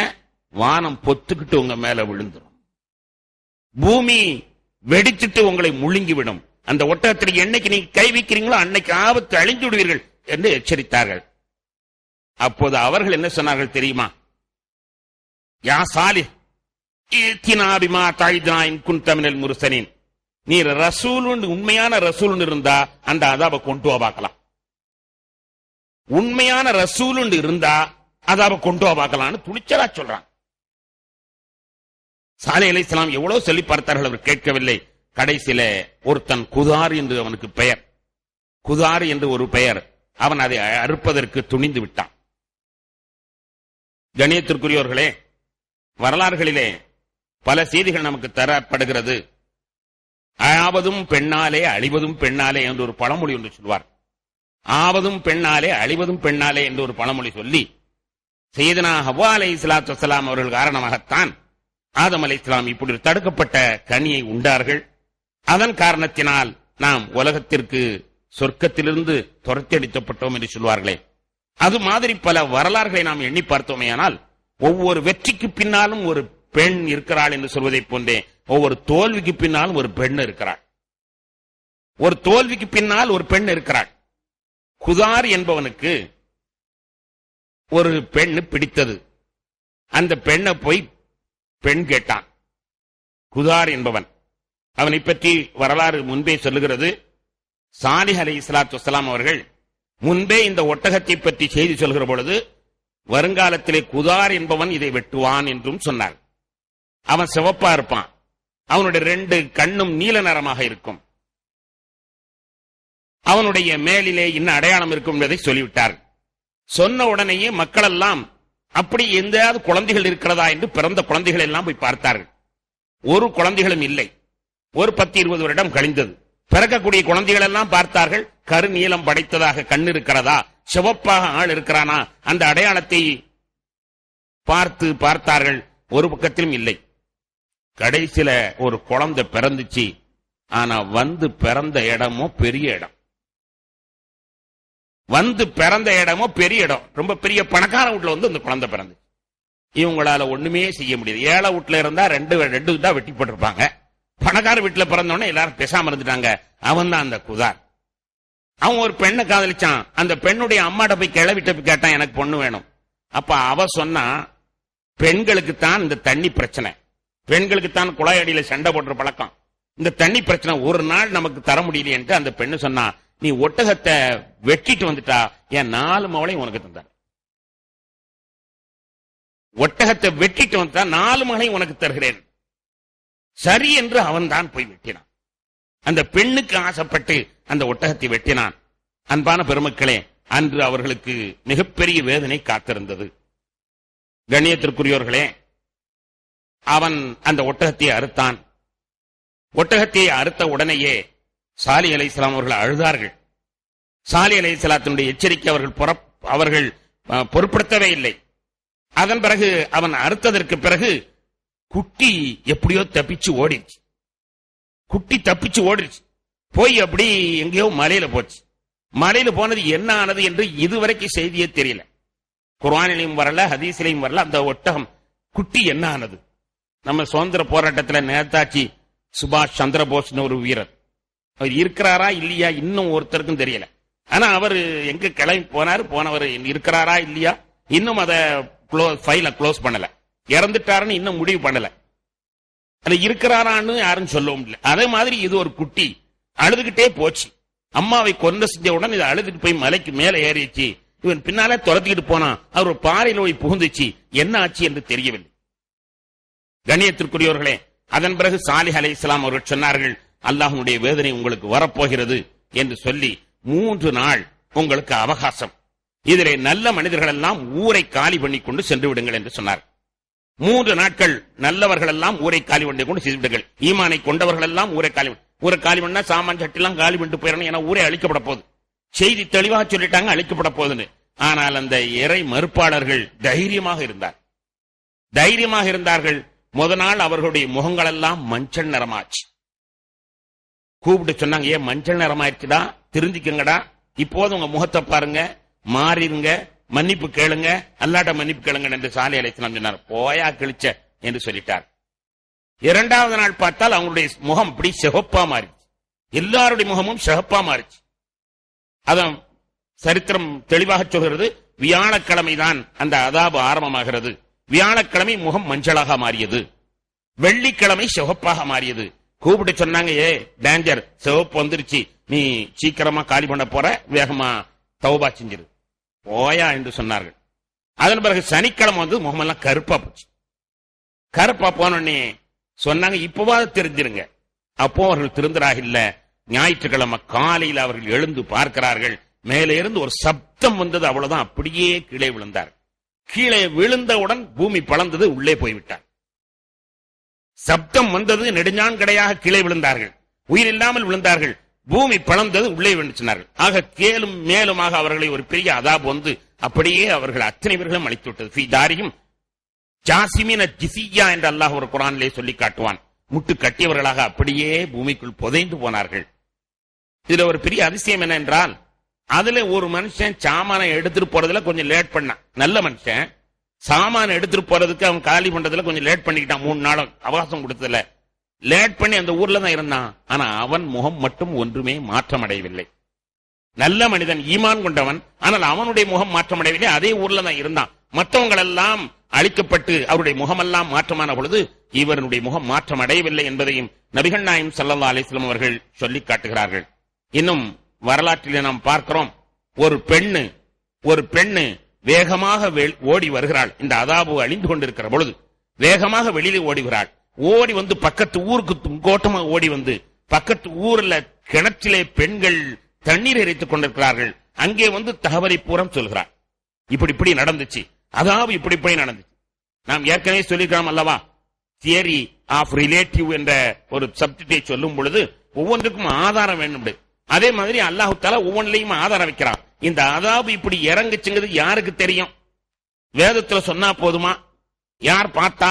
வானம் பொத்துக்கிட்டு உங்க மேல விழுந்துடும், பூமி வெடிச்சிட்டு உங்களை முழுங்கிவிடும். அந்த ஒட்டகத்தில் என்னைக்கு நீங்க கை வைக்கிறீங்களோ அன்னைக்கு ஆபத்து அழிந்து விடுவீர்கள் என்று எச்சரித்தார்கள். அப்போது அவர்கள் என்ன சொன்னார்கள் தெரியுமா? யா சாலிஹ் இத்தினா பிமா தஇதுனா இன் குன்த மினல் முர்சலீன், நீ ரசூலுன், உண்மையான ரசூலுன் இருந்தா அந்த அதாப கொண்டு வா பார்க்கலாம். உண்மையான ரசூலுன் இருந்தா அதாப கொண்டு வா பார்க்கலாம்னு துணிச்சலா சொல்றான். சாலிஹ் அலைஹிஸ்ஸலாம் எவ்வளவு சொல்லி பார்த்தார்கள், அவர் கேட்கவில்லை. கடைசியில ஒருத்தன் குதார் என்று அவனுக்கு பெயர், குதார் என்று ஒரு பெயர், அவன் அதை அறுப்பதற்கு துணிந்து விட்டான். கண்ணியத்திற்குரியவர்களே, வரலாறுகளிலே பல செய்திகள் நமக்கு தரப்படுகிறது. ஆவதும் பெண்ணாலே அழிவதும் பெண்ணாலே என்று ஒரு பழமொழி ஒன்று சொல்வார். ஆவதும் பெண்ணாலே அழிவதும் பெண்ணாலே என்று ஒரு பழமொழி சொல்லி, சையதுனா ஹவ்வா அலைஹிஸ்ஸலாத்து வஸ்ஸலாம் அவர்கள் காரணமாகத்தான் ஆதம் அலைஹிஸ்ஸலாம் இப்படி தடுக்கப்பட்ட கனியை உண்டார்கள். அதன் காரணத்தினால் நாம் உலகத்திற்கு சொர்க்கத்திலிருந்து துரத்தியடிக்கப்பட்டோம் என்று சொல்வார்களே, அது மாதிரி பல வரலாறுகளை நாம் எண்ணி பார்த்தோமேயானால் ஒவ்வொரு வெற்றிக்கு பின்னாலும் ஒரு பெண் இருக்கிறாள் என்று சொல்வதை போன்றே ஒவ்வொரு தோல்விக்கு பின்னாலும் ஒரு பெண் இருக்கிறாள். ஒரு தோல்விக்கு பின்னால் ஒரு பெண் இருக்கிறாள். குதார் என்பவனுக்கு ஒரு பெண் பிடித்தது. அந்த பெண்ணை போய் பெண் கேட்டான். குதார் என்பவன், அவனை பற்றி வரலாறு முன்பே சொல்லுகிறது. சாலிஹ் அலைஹிஸ்ஸலாத்து வஸ்ஸலாம் அவர்கள் முன்பே இந்த ஒட்டகத்தை பற்றி செய்தி சொல்கிற பொழுது வருங்காலத்திலே குதார் என்பவன் இதை வெட்டுவான் என்றும் சொன்னார். அவன் சிவப்பா இருப்பான், அவனுடைய 2 கண்ணும் நீல நிறமாக இருக்கும், அவனுடைய மேலிலே இன்னும் அடையாளம் இருக்கும் என்பதை சொல்லிவிட்டார். சொன்ன உடனேயே மக்கள் எல்லாம் அப்படி எந்தாவது குழந்தைகள் இருக்கிறதா என்று பிறந்த குழந்தைகள் எல்லாம் போய் பார்த்தார்கள். ஒரு குழந்தைகளும் இல்லை. ஒரு 10-20 வருடம் கழிந்தது. பிறக்கக்கூடிய குழந்தைகள் எல்லாம் பார்த்தார்கள். கருநீலம் படைத்ததாக கண் இருக்கிறதா, சிவப்பாக ஆள் இருக்கிறானா, அந்த அடையாளத்தை பார்த்தார்கள். ஒரு பக்கத்திலும் இல்லை. கடைசியில ஒரு குழந்தை பிறந்துச்சு. ஆனா வந்து பிறந்த இடமோ பெரிய இடம், வந்து பிறந்த இடமோ பெரிய இடம், ரொம்ப பெரிய பணக்கார வீட்டுல வந்து அந்த குழந்தை பிறந்து. இவங்களால ஒண்ணுமே செய்ய முடியாது. ஏழை வீட்டுல இருந்தா ரெண்டு தான் வெட்டி போட்டிருப்பாங்க. பணக்கார வீட்டுல பிறந்தோடனே எல்லாரும் பேசாம இருந்துட்டாங்க. அவன் தான் அந்த குதார். அவன் ஒரு பெண்ணை காதலிச்சான். அந்த பெண்ணுடைய அம்மாட்ட போய் கிளவிட்ட போய் கேட்டான், எனக்கு பொண்ணு வேணும். அப்ப அவ சொன்னா, பெண்களுக்கு தான் இந்த தண்ணி பிரச்சனை, பெண்களுக்கு தான் குழாய் அடியில சண்டை போடுற பழக்கம், இந்த தண்ணி பிரச்சனை ஒரு நாள் நமக்கு தர முடியல என்று அந்த பெண்ணு சொன்னா, நீ ஒட்டகத்தை வெட்டிட்டு வந்துட்டா என் 4 மவளையும் உனக்கு தந்தார். ஒட்டகத்தை வெட்டிட்டு வந்தா 4 மகனை உனக்கு தருகிறேன். சரி என்று அவன் தான் போய் வெட்டினான். அந்த பெண்ணுக்கு ஆசைப்பட்டு அந்த ஒட்டகத்தை வெட்டினான். அன்பான பெருமக்களே, அன்று அவர்களுக்கு மிகப்பெரிய வேதனை காத்திருந்தது. கண்ணியத்திற்குரியோர்களே, அவன் அந்த ஒட்டகத்தை அறுத்தான். ஒட்டகத்தை அறுத்த உடனேயே சாலிஹ் அலைஹிஸ்ஸலாம் அவர்கள் அழுதார்கள். சாலிஹ் அலைஹிஸ்ஸலாத்தினுடைய எச்சரிக்கை அவர்கள் பொருட்படுத்தவே இல்லை. அதன் பிறகு அவன் அறுத்ததற்கு பிறகு குட்டி எப்படியோ தப்பிச்சு ஓடிடுச்சு. குட்டி தப்பிச்சு ஓடிடுச்சு. போய் அப்படி எங்கேயோ மலையில போச்சு. மலையில போனது என்ன ஆனது என்று இதுவரைக்கும் செய்தியே தெரியல. குர்ஆனிலையும் வரல, ஹதீஸிலையும் வரல. அந்த ஒட்டகம் குட்டி என்ன ஆனது? நம்ம சுதந்திர போராட்டத்தில் நேதாஜி சுபாஷ் சந்திர போஸ்னு ஒரு வீரர், அவர் இருக்கிறாரா இல்லையா இன்னும் ஒருத்தருக்கும் தெரியல. ஆனா அவர் எங்க கிளம்பி போனவர் இருக்கிறாரா இல்லையா இன்னும் அதை ஃபைல க்ளோஸ் பண்ணல. இறந்துட்டாருன்னு இன்னும் முடிவு பண்ணல. அது இருக்கிறாரான்னு யாரும் சொல்லவும் இல்லை. அதே மாதிரி இது ஒரு குட்டி அழுதுகிட்டே போச்சு. அம்மாவை கொண்டு செஞ்ச உடனே இதை அழுதுட்டு போய் மலைக்கு மேல ஏறிச்சு. இவன் பின்னாலே துரத்திக்கிட்டு போனான். அவர் ஒரு பாறையில் போய் புகுந்துச்சு. என்ன ஆச்சு என்று தெரியவில்லை. கண்ணியத்திற்குரியவர்களே, அதன் பிறகு சாலிஹ் அலைஹிஸ்ஸலாம் அவர்கள் சொன்னார்கள், அல்லாஹ்வுடைய வேதனை உங்களுக்கு வரப்போகிறது என்று சொல்லி 3 நாள் உங்களுக்கு அவகாசம். இதிலே நல்ல மனிதர்கள் எல்லாம் ஊரை காலி பண்ணி கொண்டு சென்று விடுங்கள் என்று சொன்னார். 3 நாட்கள் நல்லவர்கள் எல்லாம் ஊரை காலி பண்ணி கொண்டு சென்று விடுங்கள். ஈமானை கொண்டவர்கள் எல்லாம் ஊரை காலி பண்ணா சாமான் சட்டெல்லாம் காலி பண்ணிட்டு போயிடணும். ஏன்னா ஊரே அழிக்கப்பட போகுது. செய்தி தெளிவாக சொல்லிட்டாங்க, அழிக்கப்பட போகுதுன்னு. ஆனால் அந்த இறை மறுப்பாளர்கள் தைரியமாக இருந்தார்கள். முதல் நாள் அவர்களுடைய முகங்கள் எல்லாம் மஞ்சள் நிறமாச்சு. கூப்பிட்டு சொன்னாங்க, ஏன் மஞ்சள் நிறமாயிருச்சுடா, திருந்திக்கங்கடா, இப்போது உங்க முகத்தை பாருங்க, மாறிடுங்க, மன்னிப்பு கேளுங்க, அல்லாட்ட மன்னிப்பு கேளுங்க என்று சாலிஹ் அலைஹிஸ்ஸலாம் சொன்னார். போயா கிழிச்ச என்று சொல்லிட்டார். 2வது நாள் பார்த்தால் அவங்களுடைய முகம் இப்படி சிவப்பா மாறிச்சு. எல்லாருடைய முகமும் சிவப்பா மாறிச்சு. அதான் சரித்திரம் தெளிவாக சொல்கிறது. வியாழக்கிழமை தான் அந்த அதாபு ஆரம்பமாகிறது. வியாழக்கிழமை முகம் மஞ்சளாக மாறியது. வெள்ளிக்கிழமை சிவப்பாக மாறியது. கூப்பிட்டு சொன்னாங்க, ஏ டேஞ்சர், சிவப்பு வந்துருச்சு, நீ சீக்கிரமா காலி பண்ண போற, வேகமா தௌபா செஞ்சிரு, போயா என்று சொன்னார்கள். அதன் பிறகு சனிக்கிழமை வந்து முகமெல்லாம் கருப்பா போச்சு. கருப்பா போனோடனே சொன்னாங்க, இப்பவாது தெரிஞ்சிருங்க. அப்போ அவர்கள் திருந்தராக இல்ல. ஞாயிற்றுக்கிழமை காலையில் அவர்கள் எழுந்து பார்க்கிறார்கள். மேலே இருந்து ஒரு சப்தம் வந்தது. அவ்வளவுதான், அப்படியே கீழே விழுந்தார். கீழே விழுந்தவுடன் பூமி பளந்தது, உள்ளே போய்விட்டார். சப்தம் வந்தது, நெடுஞ்சான் கடையாக கீழே விழுந்தார்கள். உயிர் இல்லாமல் விழுந்தார்கள். பூமி பளந்தது, உள்ளே விழுந்தார்கள். ஆக கேளும் மேலுமாக அவர்களை ஒரு பெரிய அதாபு வந்து அப்படியே அவர்கள் அத்தனை பேர்களும் அழித்து விட்டது. ஃபீ தாரிஹிம் ஜாசிமின ஜிசியா என்று அல்லாஹ் ஒரு குர்ஆனிலே சொல்லி காட்டுவான். முட்டு கட்டியவர்களாக அப்படியே பூமிக்குள் புதைந்து போனார்கள். இதுல ஒரு பெரிய அதிசயம் என்ன என்றால், அதுல ஒரு மனுஷன் சாமான எடுத்துட்டு போறதுல கொஞ்சம் லேட் பண்ணான். நல்ல மனுஷன் சாமான எடுத்துட்டு போறதுக்கு அவன் காலி பண்றதுல கொஞ்சம் லேட் பண்ணிக்கிட்டான். 3 நாள் அவகாசம் கொடுத்ததுல லேட் பண்ணி அந்த ஊர்ல தான் இருந்தான். ஆனா அவன் முகம் மட்டும் ஒன்றுமே மாற்றம் அடையவில்லை. நல்ல மனிதன், ஈமான் கொண்டவன், ஆனால் அவனுடைய முகம் மாற்றம் அடையவில்லை. அதே ஊர்ல தான் இருந்தான். மற்றவங்கள் எல்லாம் அழிக்கப்பட்டு அவருடைய முகமெல்லாம் மாற்றமான பொழுது இவருடைய முகம் மாற்றம் அடையவில்லை என்பதையும் நபிகள் நாயகம் ஸல்லல்லாஹு அலைஹி வஸல்லம் அவர்கள் சொல்லி காட்டுகிறார்கள். இன்னும் வரலாற்றிலே நாம் பார்க்கிறோம், ஒரு பெண்ணு வேகமாக ஓடி வருகிறாள். இந்த அதாபு அழிந்து கொண்டிருக்கிற பொழுது வேகமாக வெளியிலே ஓடுகிறாள். ஓடி வந்து பக்கத்து ஊருக்கு கோட்டமா ஓடி வந்து பக்கத்து ஊர்ல கிணற்றிலே பெண்கள் தண்ணீர் இறைத்துக் கொண்டிருக்கிறார்கள். அங்கே வந்து தகவலை பூரம் சொல்கிறார். இப்படி நடந்துச்சு, அதாவது இப்படி நடந்துச்சு. நாம் ஏற்கனவே சொல்லிக்கிறோம் அல்லவா, தியரி ஆஃப் ரிலேட்டிவ் என்ற ஒரு சப்ஜெக்டை சொல்லும் பொழுது ஒவ்வொன்றுக்கும் ஆதாரம் வேண்டும். அதே மாதிரி அல்லாஹ் தஆலா ஒவ்வொன்றிலையும் ஆதாரம் வைக்கிறான். இந்த அதாபு இப்படி இறங்குச்சுங்கிறது யாருக்கு தெரியும்? வேதத்துல சொன்னா போதுமா? யார் பார்த்தா,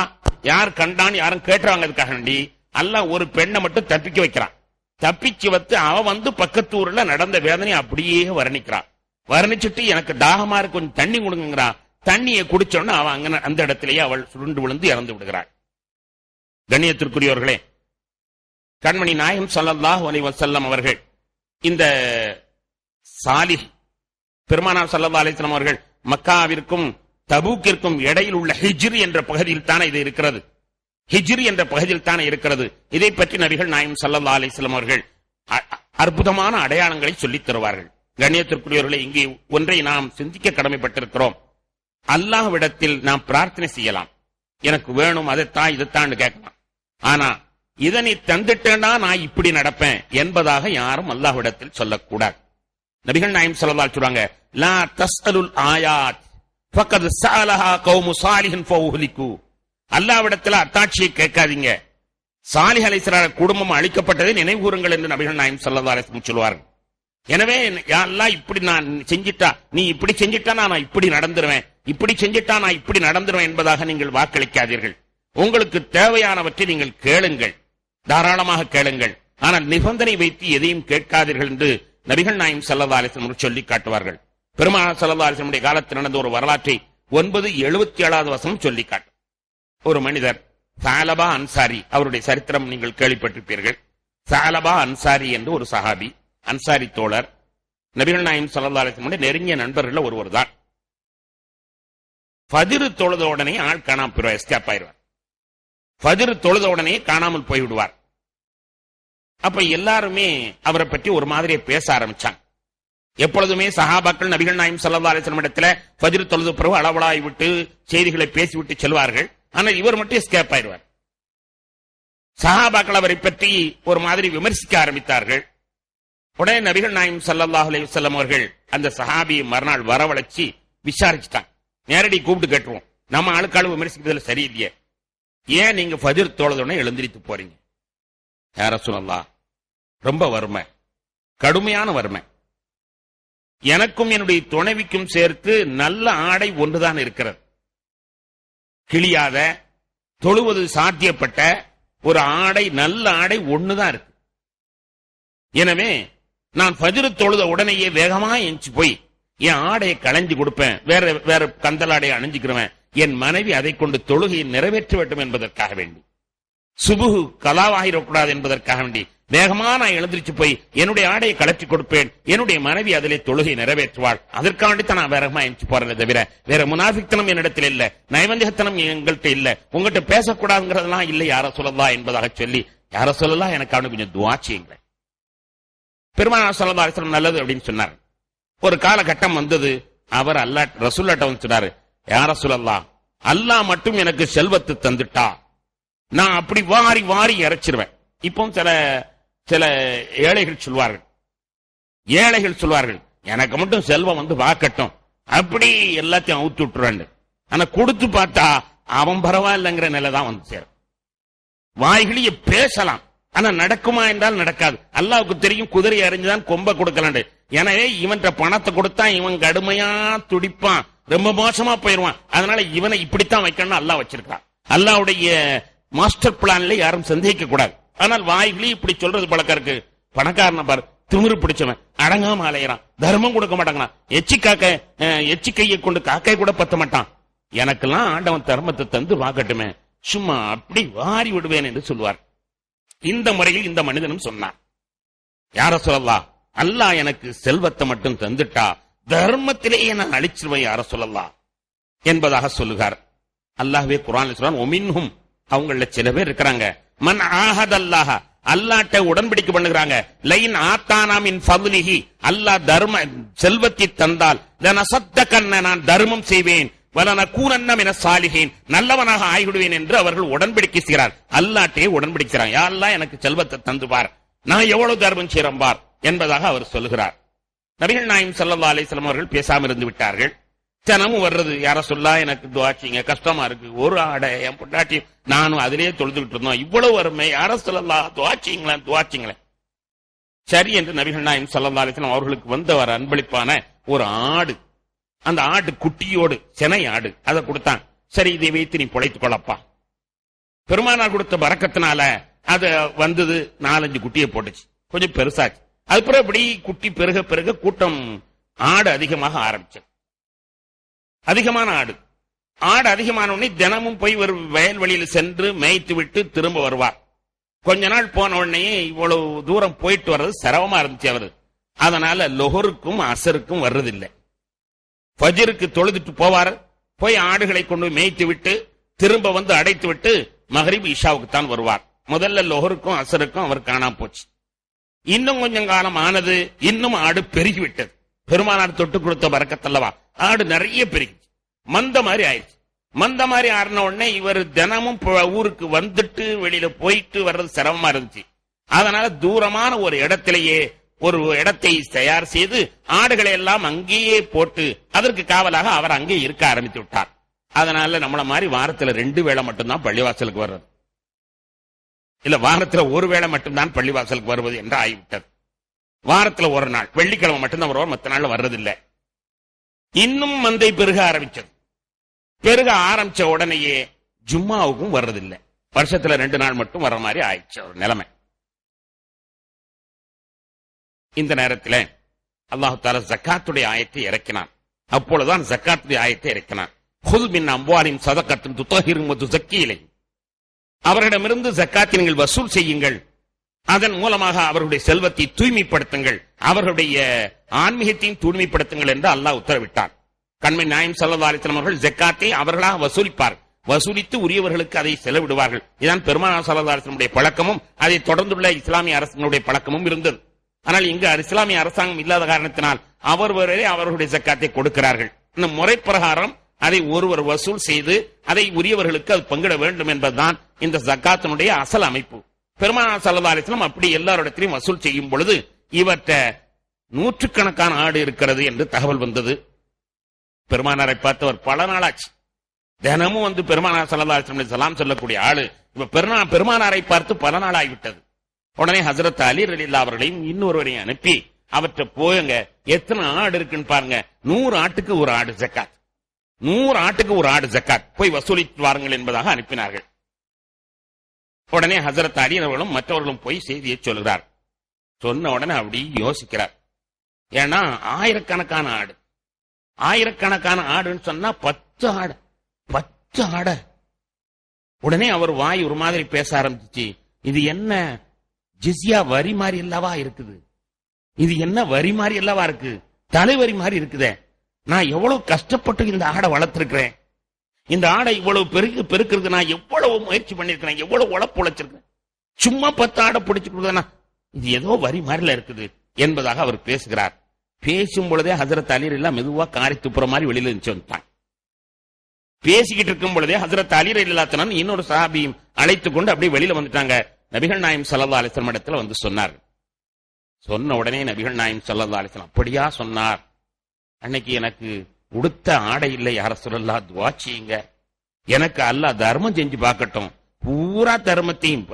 யார் கண்டான்னு யாரும் கேட்டுறாங்க. அதுக்காக வேண்டி அல்லாஹ் ஒரு பெண்ணை மட்டும் தப்பிக்க வைக்கிறான். தப்பிச்சு வச்சு அவ வந்து பக்கத்து ஊர்ல நடந்த வேதனை அப்படியே வர்ணிக்கிறான். வர்ணிச்சுட்டு எனக்கு தாகமா இருக்கு, கொஞ்சம் தண்ணி கொடுங்கிறா. தண்ணியை குடிச்சோன்னு அவன் அங்க அந்த இடத்திலேயே அவள் சுருண்டு விழுந்து இறந்து விடுகிறாள். கண்ணியத்திற்குரியவர்களே, கண்மணி நாயகம் ஸல்லல்லாஹு அலைஹி வஸல்லம் அவர்கள் இந்த சாலிஹ் பெருமானார் ஸல்லல்லாஹு அலைஹி வஸல்லம் அவர்கள் மக்காவிற்கும் தபூக்கிற்கும் இடையில் உள்ள ஹிஜ்ரி என்ற பகுதியில் தானே இது இருக்கிறது. ஹிஜ்ரி என்ற பகுதியில் தானே இருக்கிறது. இதை பற்றி நபிகள் நாயகம் ஸல்லல்லாஹு அலைஹி வஸல்லம் அவர்கள் அற்புதமான அடையாளங்களை சொல்லித் தருவார்கள். கண்ணியத்திற்குரியவர்களே, இங்கே ஒன்றை நாம் சிந்திக்க கடமைப்பட்டிருக்கிறோம். அல்லாஹ்விடத்தில் நாம் பிரார்த்தனை செய்யலாம். எனக்கு வேணும், அதைத்தான் இதைத்தான் கேட்கலாம். ஆனா இதை நீ தந்துட்டேன்னா நான் இப்படி நடப்பேன் என்பதாக யாரும் அல்லாஹ்விடத்தில் சொல்லக்கூடாது. நபிகள் நாயகம் ஸல்லல்லாஹு அலைஹி சொல்றாங்க, லா தஸ்அலுல் ஆயாத் ஃபக்கத் ஸஅலஹா கௌமு ஸாலிஹின் ஃபௌஹ்லிகு. அல்லாஹ்விடத்தில் அத்தாட்சியை கேட்காதீங்க, சாலிஹ் அலைஹிஸ்ஸலாம் குடும்பம் அழிக்கப்பட்டதை நினைவுகூருங்கள் என்று நபிகள் நாயகம் ஸல்லல்லாஹு அலைஹி வஸல்லம் சொல்வார்கள். எனவே யா அல்லாஹ் இப்படி நான் செஞ்சிட்டா, நீ இப்படி செஞ்சிட்டா நான் இப்படி நடந்துருவேன், இப்படி செஞ்சிட்டா நான் இப்படி நடந்துருவேன் என்பதாக நீங்கள் வாக்களிக்காதீர்கள். உங்களுக்கு தேவையானவற்றை நீங்கள் கேளுங்கள், தாராளமாக கேளுங்கள். ஆனால் நிபந்தனை வைத்து எதையும் கேட்காதீர்கள் என்று நபிகள் நாயகம் ஸல்லல்லாஹு அலைஹி வஸல்லம் சொல்லி காட்டுவார்கள். பெருமானார் ஸல்லல்லாஹு அலைஹி வஸல்லம் காலத்தில் நடந்த ஒரு வரலாற்றை 9:77 வசனம் சொல்லி காட்டும். ஒரு மனிதர் சாலபா அன்சாரி, அவருடைய சரித்திரம் நீங்கள் கேள்விப்பட்டிருப்பீர்கள். சாலபா அன்சாரி என்று ஒரு சஹாபி, அன்சாரி தோழர், நபிகள் நாயகம் ஸல்லல்லாஹு அலைஹி வஸல்லம் நெருங்கிய நண்பர்கள் ஒருவர் தான். ஃபஜ்ர் தொழுத உடனே ஆள் காணாமல் போயிடுவார், எஸ்கேப் ஆயிடுவார். ஃபஜ்ர் தொழுத உடனே காணாமல் போய்விடுவார். அப்ப எல்லாருமே அவரை பற்றி ஒரு மாதிரியே பேச ஆரம்பிச்சாங்க. எப்பொழுதுமே சஹாபாக்கள் நபிகள் நாயகம் ஸல்லல்லாஹு அலைஹி வஸல்லம் இடத்துல ஃபஜ்ர் தொழுத பிறகு அளவலாய் விட்டு செய்திகளை பேசிவிட்டு செல்வார்கள். ஆனால் இவர் மட்டும் எஸ்கேப் ஆயிடுவார். சஹாபாக்கள் அவரை பற்றி ஒரு மாதிரி விமர்சிக்க ஆரம்பித்தார்கள். உடனே நபிகள் நாயகம் ஸல்லல்லாஹு அலைஹி வஸல்லம் அவர்கள் அந்த சஹாபியை மறுநாள் வரவழைச்சு விசாரிச்சுட்டாங்க. நேரடி கூப்பிட்டு கேட்டுருவோம், நம்ம ஆளுக்காளு விமர்சிக்கிறதுல சரியில்லையே, ஏன் நீங்க ஃபஜ்ர் தொழுதோடனே எழுந்திரித்து போறீங்க? யா ரசூலல்லாஹ், ரொம்ப வறுமை, கடுமையான வறுமை. எனக்கும் என்னுடைய துணைவிக்கும் சேர்த்து நல்ல ஆடை ஒன்றுதான் இருக்கிறது. கிழியாத, தொழுவது சாத்தியப்பட்ட ஒரு ஆடை, நல்ல ஆடை ஒண்ணுதான் இருக்கு. எனவே நான் ஃபஜ்ர் தொழுத உடனேயே வேகமா எஞ்சி போய் என் ஆடையை களைஞ்சு கொடுப்பேன், வேற கந்தல் ஆடையை அணிஞ்சுக்கிறவன், என் மனைவி அதை கொண்டு தொழுகையை நிறைவேற்ற வேண்டும் என்பதற்காக வேண்டி, சுபுகு கலாவாகிடக்கூடாது என்பதற்காக வேண்டி வேகமா நான் எழுந்திருச்சு போய் என்னுடைய ஆடையை கலற்றி கொடுப்பேன், என்னுடைய மனைவி அதிலே தொழுகை நிறைவேற்றுவாள். அதற்காக வேண்டித்தான் நான் வேகமா எஞ்சி போறதை தவிர வேற முனாஃபிக்தனம் என்னிடத்தில் இல்ல, நைவந்திகத்தனம் எங்கள்கிட்ட இல்ல, உங்கள்கிட்ட பேசக்கூடாதுங்கிறதெல்லாம் இல்லை யார சொல்லலாம் என்பதாக சொல்லி, யார சொல்லலாம் எனக்கு அவனுக்கு கொஞ்சம் துஆ செய்யுங்களேன். பெருமானார் ஸல்லல்லாஹு அலைஹி வஸல்லம் நல்லது அப்படின்னு சொன்னார். ஒரு காலகட்டம் வந்தது, அவர் அல்லாஹ் ரசூலுல்லாஹ்ட்ட வந்து சொன்னாரு, யா ரசூலல்லாஹ், அல்லாஹ் மட்டும் எனக்கு செல்வத்தை தந்துட்டா நான் அப்படி வாரி வாரி இறைச்சிருவேன். இப்போ சில ஏழைகள் சொல்வார்கள், எனக்கு மட்டும் செல்வம் வந்து வாக்கட்டும், அப்படி எல்லாத்தையும் அவுத்து விட்டுறாங்க. ஆனா கொடுத்து பார்த்தா அவன் பரவாயில்லைங்கிற நிலை தான் வந்து சேரும். வாய்களிய பேசலாம், ஆனா நடக்குமா என்றால் நடக்காது. அல்லாவுக்கு தெரியும், குதிரை அறிஞ்சுதான் கொம்ப கொடுக்கலாண்டு. எனவே இவன்கிட்ட பணத்தை கொடுத்தா இவன் கடுமையா துடிப்பான், ரொம்ப மோசமா போயிருவான். அதனால இவனை இப்படித்தான் வைக்கணும்னு அல்லாஹ் வச்சிருக்கான். அல்லாவுடைய மாஸ்டர் பிளான்ல யாரும் சந்தேகிக்க கூடாது. ஆனால் வாய்களி இப்படி சொல்றது பழக்கம் இருக்கு. பணக்காரன பாரு, திமிரு பிடிச்சவன், அடங்காம அலையிறான், தர்மம் கொடுக்க மாட்டாங்களாம், எச்சி கையை கொண்டு காக்கை கூட பத்த மாட்டான், எனக்கெல்லாம் ஆண்டவன் தர்மத்தை தந்து வாக்கட்டுமே, சும்மா அப்படி வாரி விடுவேன் என்று சொல்வார். இந்த முறையில் இந்த மனிதனும் சொன்னார், யார சொல்லலாம், அல்லாஹ் எனக்கு செல்வத்தை மட்டும் தந்துட்டா தர்மத்திலேயே நான் அழிச்சிருவேன் யார சொல்லலாம் என்பதாக சொல்லுகிறார். அல்லாஹ்வே குர்ஆன்ல சொல்றான், ஒமின்ஹும், அவங்கள சில பேர் இருக்கிறாங்க, மன் ஆஹதல்லாஹ, அல்லாஹ்ட்ட உடன்படிக்கை பண்ணுகிறாங்க, லைன் ஆத்தானா மின் ஃபத்லிஹி, அல்லாஹ் தர்ம செல்வத்தை தந்தால் லனஸத்தகன்ன, நான் தர்மம் செய்வேன், வலனகூனன்ன மினஸ் சாலிஹீன், நல்லவனாக ஆகிவிடுவேன் என்று அவர்கள் உடன்படிக்கை செய்கிறார். அல்லாஹ்ட்டே உடன்படிக்கை செய்றாங்க, யா அல்லாஹ் எனக்கு செல்வத்தை தந்து பார், நான் எவ்வளவு தர்மம் செய்றேன் பார் என்பதாக அவர் சொல்லுகிறார். நபிகள் நாயகம் ஸல்லல்லாஹு அலைஹி வஸல்லம் அவர்கள் பேசாம இருந்து விட்டார்கள். தினமும் வர்றது, யார சொல்லா எனக்கு துஆ செய்யுங்க, கஷ்டமா இருக்கு, ஒரு ஆடை என் பொண்டாட்டி நானும் அதிலேயே தொழுதுகிட்டு இருந்தோம், இவ்வளவு வறுமை, யார சொல்லலாம், துஆ செய்யுங்களேன். சரி என்று நபிகள் நாயகம் ஸல்லல்லாஹு அலைஹி வஸல்லம் அவர்களுக்கு வந்த ஒரு அன்பளிப்பான ஒரு ஆடு, அந்த ஆடு குட்டியோடு, செனை ஆடு, அதை கொடுத்தான். சரி, இதை வைத்து நீ பொழைத்துக் கொள்ளப்பா. பெருமானார் கொடுத்த பரக்கத்தினால அது வந்தது, 4-5 குட்டியை போட்டுச்சு, கொஞ்சம் பெருசாச்சு. அதுக்கப்புறம் இப்படி குட்டி பெருக பெருக கூட்டம் ஆடு அதிகமாக ஆரம்பிச்சது. அதிகமான ஆடு அதிகமான உடனே தினமும் போய் ஒரு வயல்வெளியில் சென்று மேய்த்து விட்டு திரும்ப வருவார். கொஞ்ச நாள் போன உடனே இவ்வளவு தூரம் போயிட்டு வர்றது சிரமமா இருந்துச்சு அவரு. அதனால லொஹருக்கும் அசருக்கும் வர்றதில்லை. ஃபஜ்ருக்கு தொழுதுட்டு போவார், போய் ஆடுகளை கொண்டு மேய்த்து விட்டு திரும்ப வந்து அடைத்து விட்டு மகரிப் இஷாவுக்கு தான் வருவார். முதல்ல லொஹருக்கும் அசருக்கும் அவர் காணாம போச்சு. இன்னும் கொஞ்சம் காலம் ஆனது, இன்னும் ஆடு பெருகிவிட்டது. பெருமானார் தொட்டு கொடுத்த பரக்கத்தல்லவா, ஆடு நிறைய பெருகிச்சு. மந்த மாதிரி ஆயிடுச்சு. மந்த மாதிரி ஆறின உடனே இவர் தினமும் ஊருக்கு வந்துட்டு வெளியில போயிட்டு வர்றது சிரமமா இருந்துச்சு. அதனால தூரமான ஒரு இடத்திலேயே ஒரு இடத்தை தயார் செய்து ஆடுகளை எல்லாம் அங்கேயே போட்டு அதற்கு காவலாக அவர் அங்கே இருக்க ஆரம்பித்து விட்டார். அதனால நம்மள மாதிரி வாரத்துல 2 வேளை மட்டும்தான் பள்ளிவாசலுக்கு வர்றது, இல்ல வாரத்துல 1 வேளை மட்டும்தான் பள்ளிவாசலுக்கு வருவது என்று ஆகிவிட்டது. வாரத்துல 1 நாள் வெள்ளிக்கிழமை மட்டும்தான் வருவார், மற்ற நாள் வர்றதில்லை. இன்னும் மந்தை பெருக ஆரம்பிச்சது. பெருக ஆரம்பிச்ச உடனேயே ஜும்மாவுக்கும் வர்றதில்லை, வருஷத்துல 2 நாள் மட்டும் வர்ற மாதிரி ஆயிடுச்சு ஒரு நிலைமை. இந்த நேரத்தில் அல்லாஹு தஆலா ஜக்காத்துடைய ஆயத்தை இறக்கினான். அப்பொழுதுதான் ஜக்காத்துடைய ஆயத்தை இறக்கினான். குல் மின் அம்வாலிஹிம் ஸதகத்துன் துதஹிருஹும் வ துஸக்கி இலைஹிம். அவரிடமிருந்து ஜக்காத்தை நீங்கள் வசூல் செய்யுங்கள், அதன் மூலமாக அவர்களுடைய செல்வத்தை தூய்மைப்படுத்துங்கள், அவர்களுடைய ஆன்மீகத்தையும் தூய்மைப்படுத்துங்கள் என்று அல்லாஹ் உத்தரவிட்டார். கண்மணி நாயகம் ஸல்லல்லாஹு அலைஹி வஸல்லம் அவர்கள் ஜக்காத்தை அவர்களாக வசூலிப்பார், வசூலித்து உரியவர்களுக்கு அதை செலவிடுவார்கள். இதான் பெருமானார் ஸல்லல்லாஹு அலைஹி வஸல்லம் பழக்கமும் அதை தொடர்ந்துள்ள இஸ்லாமிய அரசினுடைய பழக்கமும் இருந்தது. ஆனால் இங்கு இஸ்லாமிய அரசாங்கம் இல்லாத காரணத்தினால் அவர்களுடைய ஜக்காத்தை கொடுக்கிறார்கள். இந்த முறை பிரகாரம் அதை ஒருவர் வசூல் செய்து அதை உரியவர்களுக்கு அது பங்கிட வேண்டும் என்பதுதான் இந்த ஜக்காத்தினுடைய அசல் அமைப்பு. பெருமானார் ஸல்லல்லாஹு அலைஹி வஸல்லம் அப்படி எல்லாரிடத்திலும் வசூல் செய்யும் பொழுது இவற்ற 100கணக்கான ஆடு இருக்கிறது என்று தகவல் வந்தது. பெருமானாரை பார்த்தவர் பல நாளாச்சு. தினமும் வந்து பெருமானார் ஸல்லல்லாஹு அலைஹி வஸல்லம் சலாம் சொல்லக்கூடிய ஆளு இப்ப பெருமானாரை பார்த்து பல நாள் ஆகிவிட்டது. உடனே ஹஜ்ரத் அலி ரலியல்லாஹு அவர்களையும் இன்னொருவரையும் அனுப்பி அவற்றை போயுங்க, எத்தனை ஆடு இருக்குன்னு பாருங்க, 100 ஆட்டுக்கு ஒரு ஆடு ஜக்காத், 100 ஆட்டுக்கு ஒரு ஆடு ஜக்காத், போய் வசூலித்து வாருங்கள் என்பதாக அனுப்பினார்கள். உடனே ஹஜ்ரத் அலி அவர்களும் மற்றவர்களும் போய் செய்தியை சொல்கிறார். சொன்ன உடனே அப்படி யோசிக்கிறார். ஏன்னா ஆயிரக்கணக்கான ஆடு, ஆயிரக்கணக்கான ஆடுன்னு சொன்னா 10 ஆடு, 10 ஆடு. உடனே அவர் வாய் ஒரு மாதிரி பேச ஆரம்பிச்சு, இது என்ன ஜிஸ்யா வரி மாதிரி அல்லவா இருக்குது, இது என்ன வரி மாதிரி அல்லவா இருக்கு, தலைவரி மாதிரி இருக்குதே, நான் எவ்வளவு கஷ்டப்பட்டு இந்த ஆடை வளர்த்திருக்கிறேன், இந்த ஆடை இவ்வளவு பெருக்கிறது நான் எவ்வளவு முயற்சி பண்ணிருக்கிறேன், எவ்வளவு உழைப்பு உழைச்சிருக்கேன், சும்மா 10 ஆடை பிடிச்சு கொடுத்தா இது ஏதோ வரி மாதிரில இருக்குது என்பதாக அவர் பேசுகிறார். பேசும் பொழுதே ஹஜ்ரத் அலி எல்லாம் மெதுவா காரி துப்புற மாதிரி வெளியில இருந்துச்சு வந்துட்டான். பேசிக்கிட்டு இருக்கும் பொழுதே ஹஜ்ரத் அலி ரலியல்லாஹு இன்னொரு சஹாபியும் அழைத்து கொண்டு அப்படியே வெளியில வந்துட்டாங்க. நபிகள் நாயகம் ஸல்லல்லாஹு அலைஹி வஸல்லம் இடத்துல வந்து சொன்னார். சொன்ன உடனே நபிகள் நாயகம் ஸல்லல்லாஹு அலைஹி வஸல்லம் அப்படியா சொன்னார், அன்னைக்கு எனக்கு உடுத்த ஆடை இல்லை யா ரசூலல்லாஹ், துஆ செய்யுங்க, எனக்கு அல்லாஹ் தர்மம் செஞ்சு பார்க்கட்டும், பூரா தர்மத்தையும்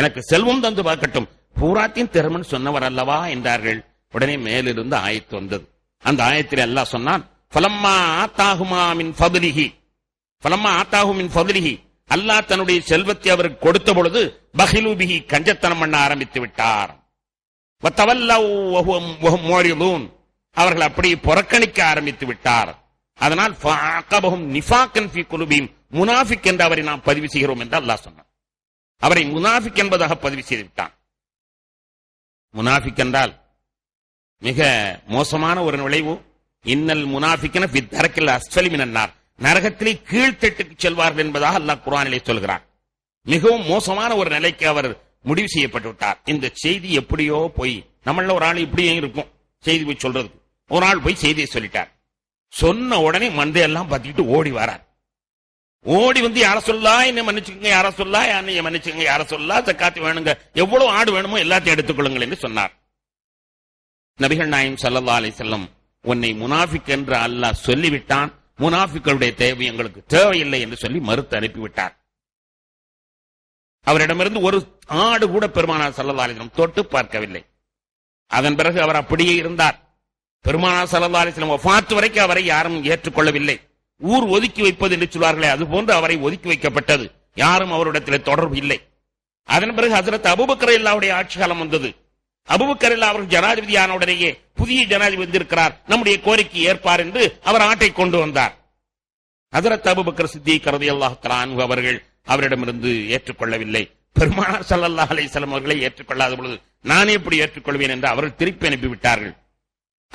எனக்கு செல்வம் தந்து பார்க்கட்டும், பூராத்தையும் தர்மம் சொன்னவர் அல்லவா என்றார்கள். உடனே மேலிருந்து ஆயத்து வந்தது. அந்த ஆயத்தில் அல்லாஹ் சொன்னான், ஃபலம்மா ஆத்தாஹுமா மின் ஃபத்லிஹி, ஃபலம்மா ஆத்தாஹு மின் ஃபத்லிஹி, அல்லாஹ் தன்னுடைய செல்வத்தை அவருக்கு கொடுத்த பொழுது பகிலு பிஹி, கஞ்சத்தனம் பண்ண ஆரம்பித்து விட்டார். அவர்கள் அப்படியே புறக்கணிக்க ஆரம்பித்து விட்டார். அதனால் முனாஃபிக் என்று அவரை நாம் பதிவு செய்கிறோம் என்று அல்லாஹ் சொன்னார். அவரை முனாஃபிக் என்பதாக பதிவு செய்து விட்டான். முனாஃபிக் என்றால் மிக மோசமான ஒரு விளைவு. இன்னல் முனாஃபிகன ஃபி தரக்கில் அஸ்ஃபலி மினன் நார், நரகத்திலே கீழ்த்தட்டுக்கு செல்வார்கள் என்பதாக அல்லாஹ் குர்ஆனிலே சொல்கிறார். மிகவும் மோசமான ஒரு நிலைக்கு அவர் முடிவு செய்யப்பட்டு விட்டார். இந்த செய்தி எப்படியோ போய் நம்மள ஒரு ஆள் இப்படியே இருக்கும் செய்தி போய் சொல்றது. ஒரு ஆள் போய் செய்தியை சொல்லிட்டார். சொன்ன உடனே மந்தையெல்லாம் பார்த்துக்கிட்டு ஓடி வரார். ஓடி வந்து யார சொல்லா என்ன மன்னிச்சுக்கங்க, யார சொல்லா என்னைய மன்னிச்சுக்கங்க, யார சொல்லா ஜக்காத்து வேணுங்க, எவ்வளவு ஆடு வேணுமோ எல்லாத்தையும் எடுத்துக்கொள்ளுங்கள் என்று சொன்னார். நபிகள் நாயகம் ஸல்லல்லாஹு அலைஹி வஸல்லம், உன்னை முனாஃபிக் என்று அல்லாஹ் சொல்லிவிட்டான், முனாஃபிக்களுடைய தேவை எங்களுக்கு தேவையில்லை என்று சொல்லி மறுத்து அனுப்பிவிட்டார். அவரிடமிருந்து ஒரு ஆடு கூட பெருமானார் ஸல்லல்லாஹு அலைஹி வஸல்லம் தொட்டு பார்க்கவில்லை. அதன் பிறகு அவர் அப்படியே இருந்தார். பெருமானார் ஸல்லல்லாஹு அலைஹி வஸல்லம் வஃபாத் வரைக்கும் அவரை யாரும் ஏற்றுக்கொள்ளவில்லை. ஊர் ஒதுக்கி வைப்பது என்று சொல்வார்களே, அதுபோன்று அவரை ஒதுக்கி வைக்கப்பட்டது. யாரும் அவரிடத்தில் தொடர்பு இல்லை. அதன் பிறகு ஹஜ்ரத் அபூபக்கர் ரலியல்லாஹுடைய ஆட்சி காலம் வந்தது. அபூபக்கர் ரலியல்லாஹு அவர்கள் ஜனாதிபதியான உடனேயே புதிய ஜனாதிபதி வந்திருக்கிறார், நம்முடைய கோரிக்கை ஏற்பார் என்று அவர் ஆட்டை கொண்டு வந்தார். ஹஜ்ரத் அபூபக்கர் சித்திக் ரலியல்லாஹு தஆலா அன்ஹு அவர்கள் அவரிடமிருந்து ஏற்றுக்கொள்ளவில்லை. பெருமானார் ஸல்லல்லாஹு அலைஹி வஸல்லம் அவர்களை ஏற்றுக்கொள்ளாத பொழுது நானே எப்படி ஏற்றுக்கொள்வேன் என்று அவர்கள் திருப்பி அனுப்பிவிட்டார்கள்.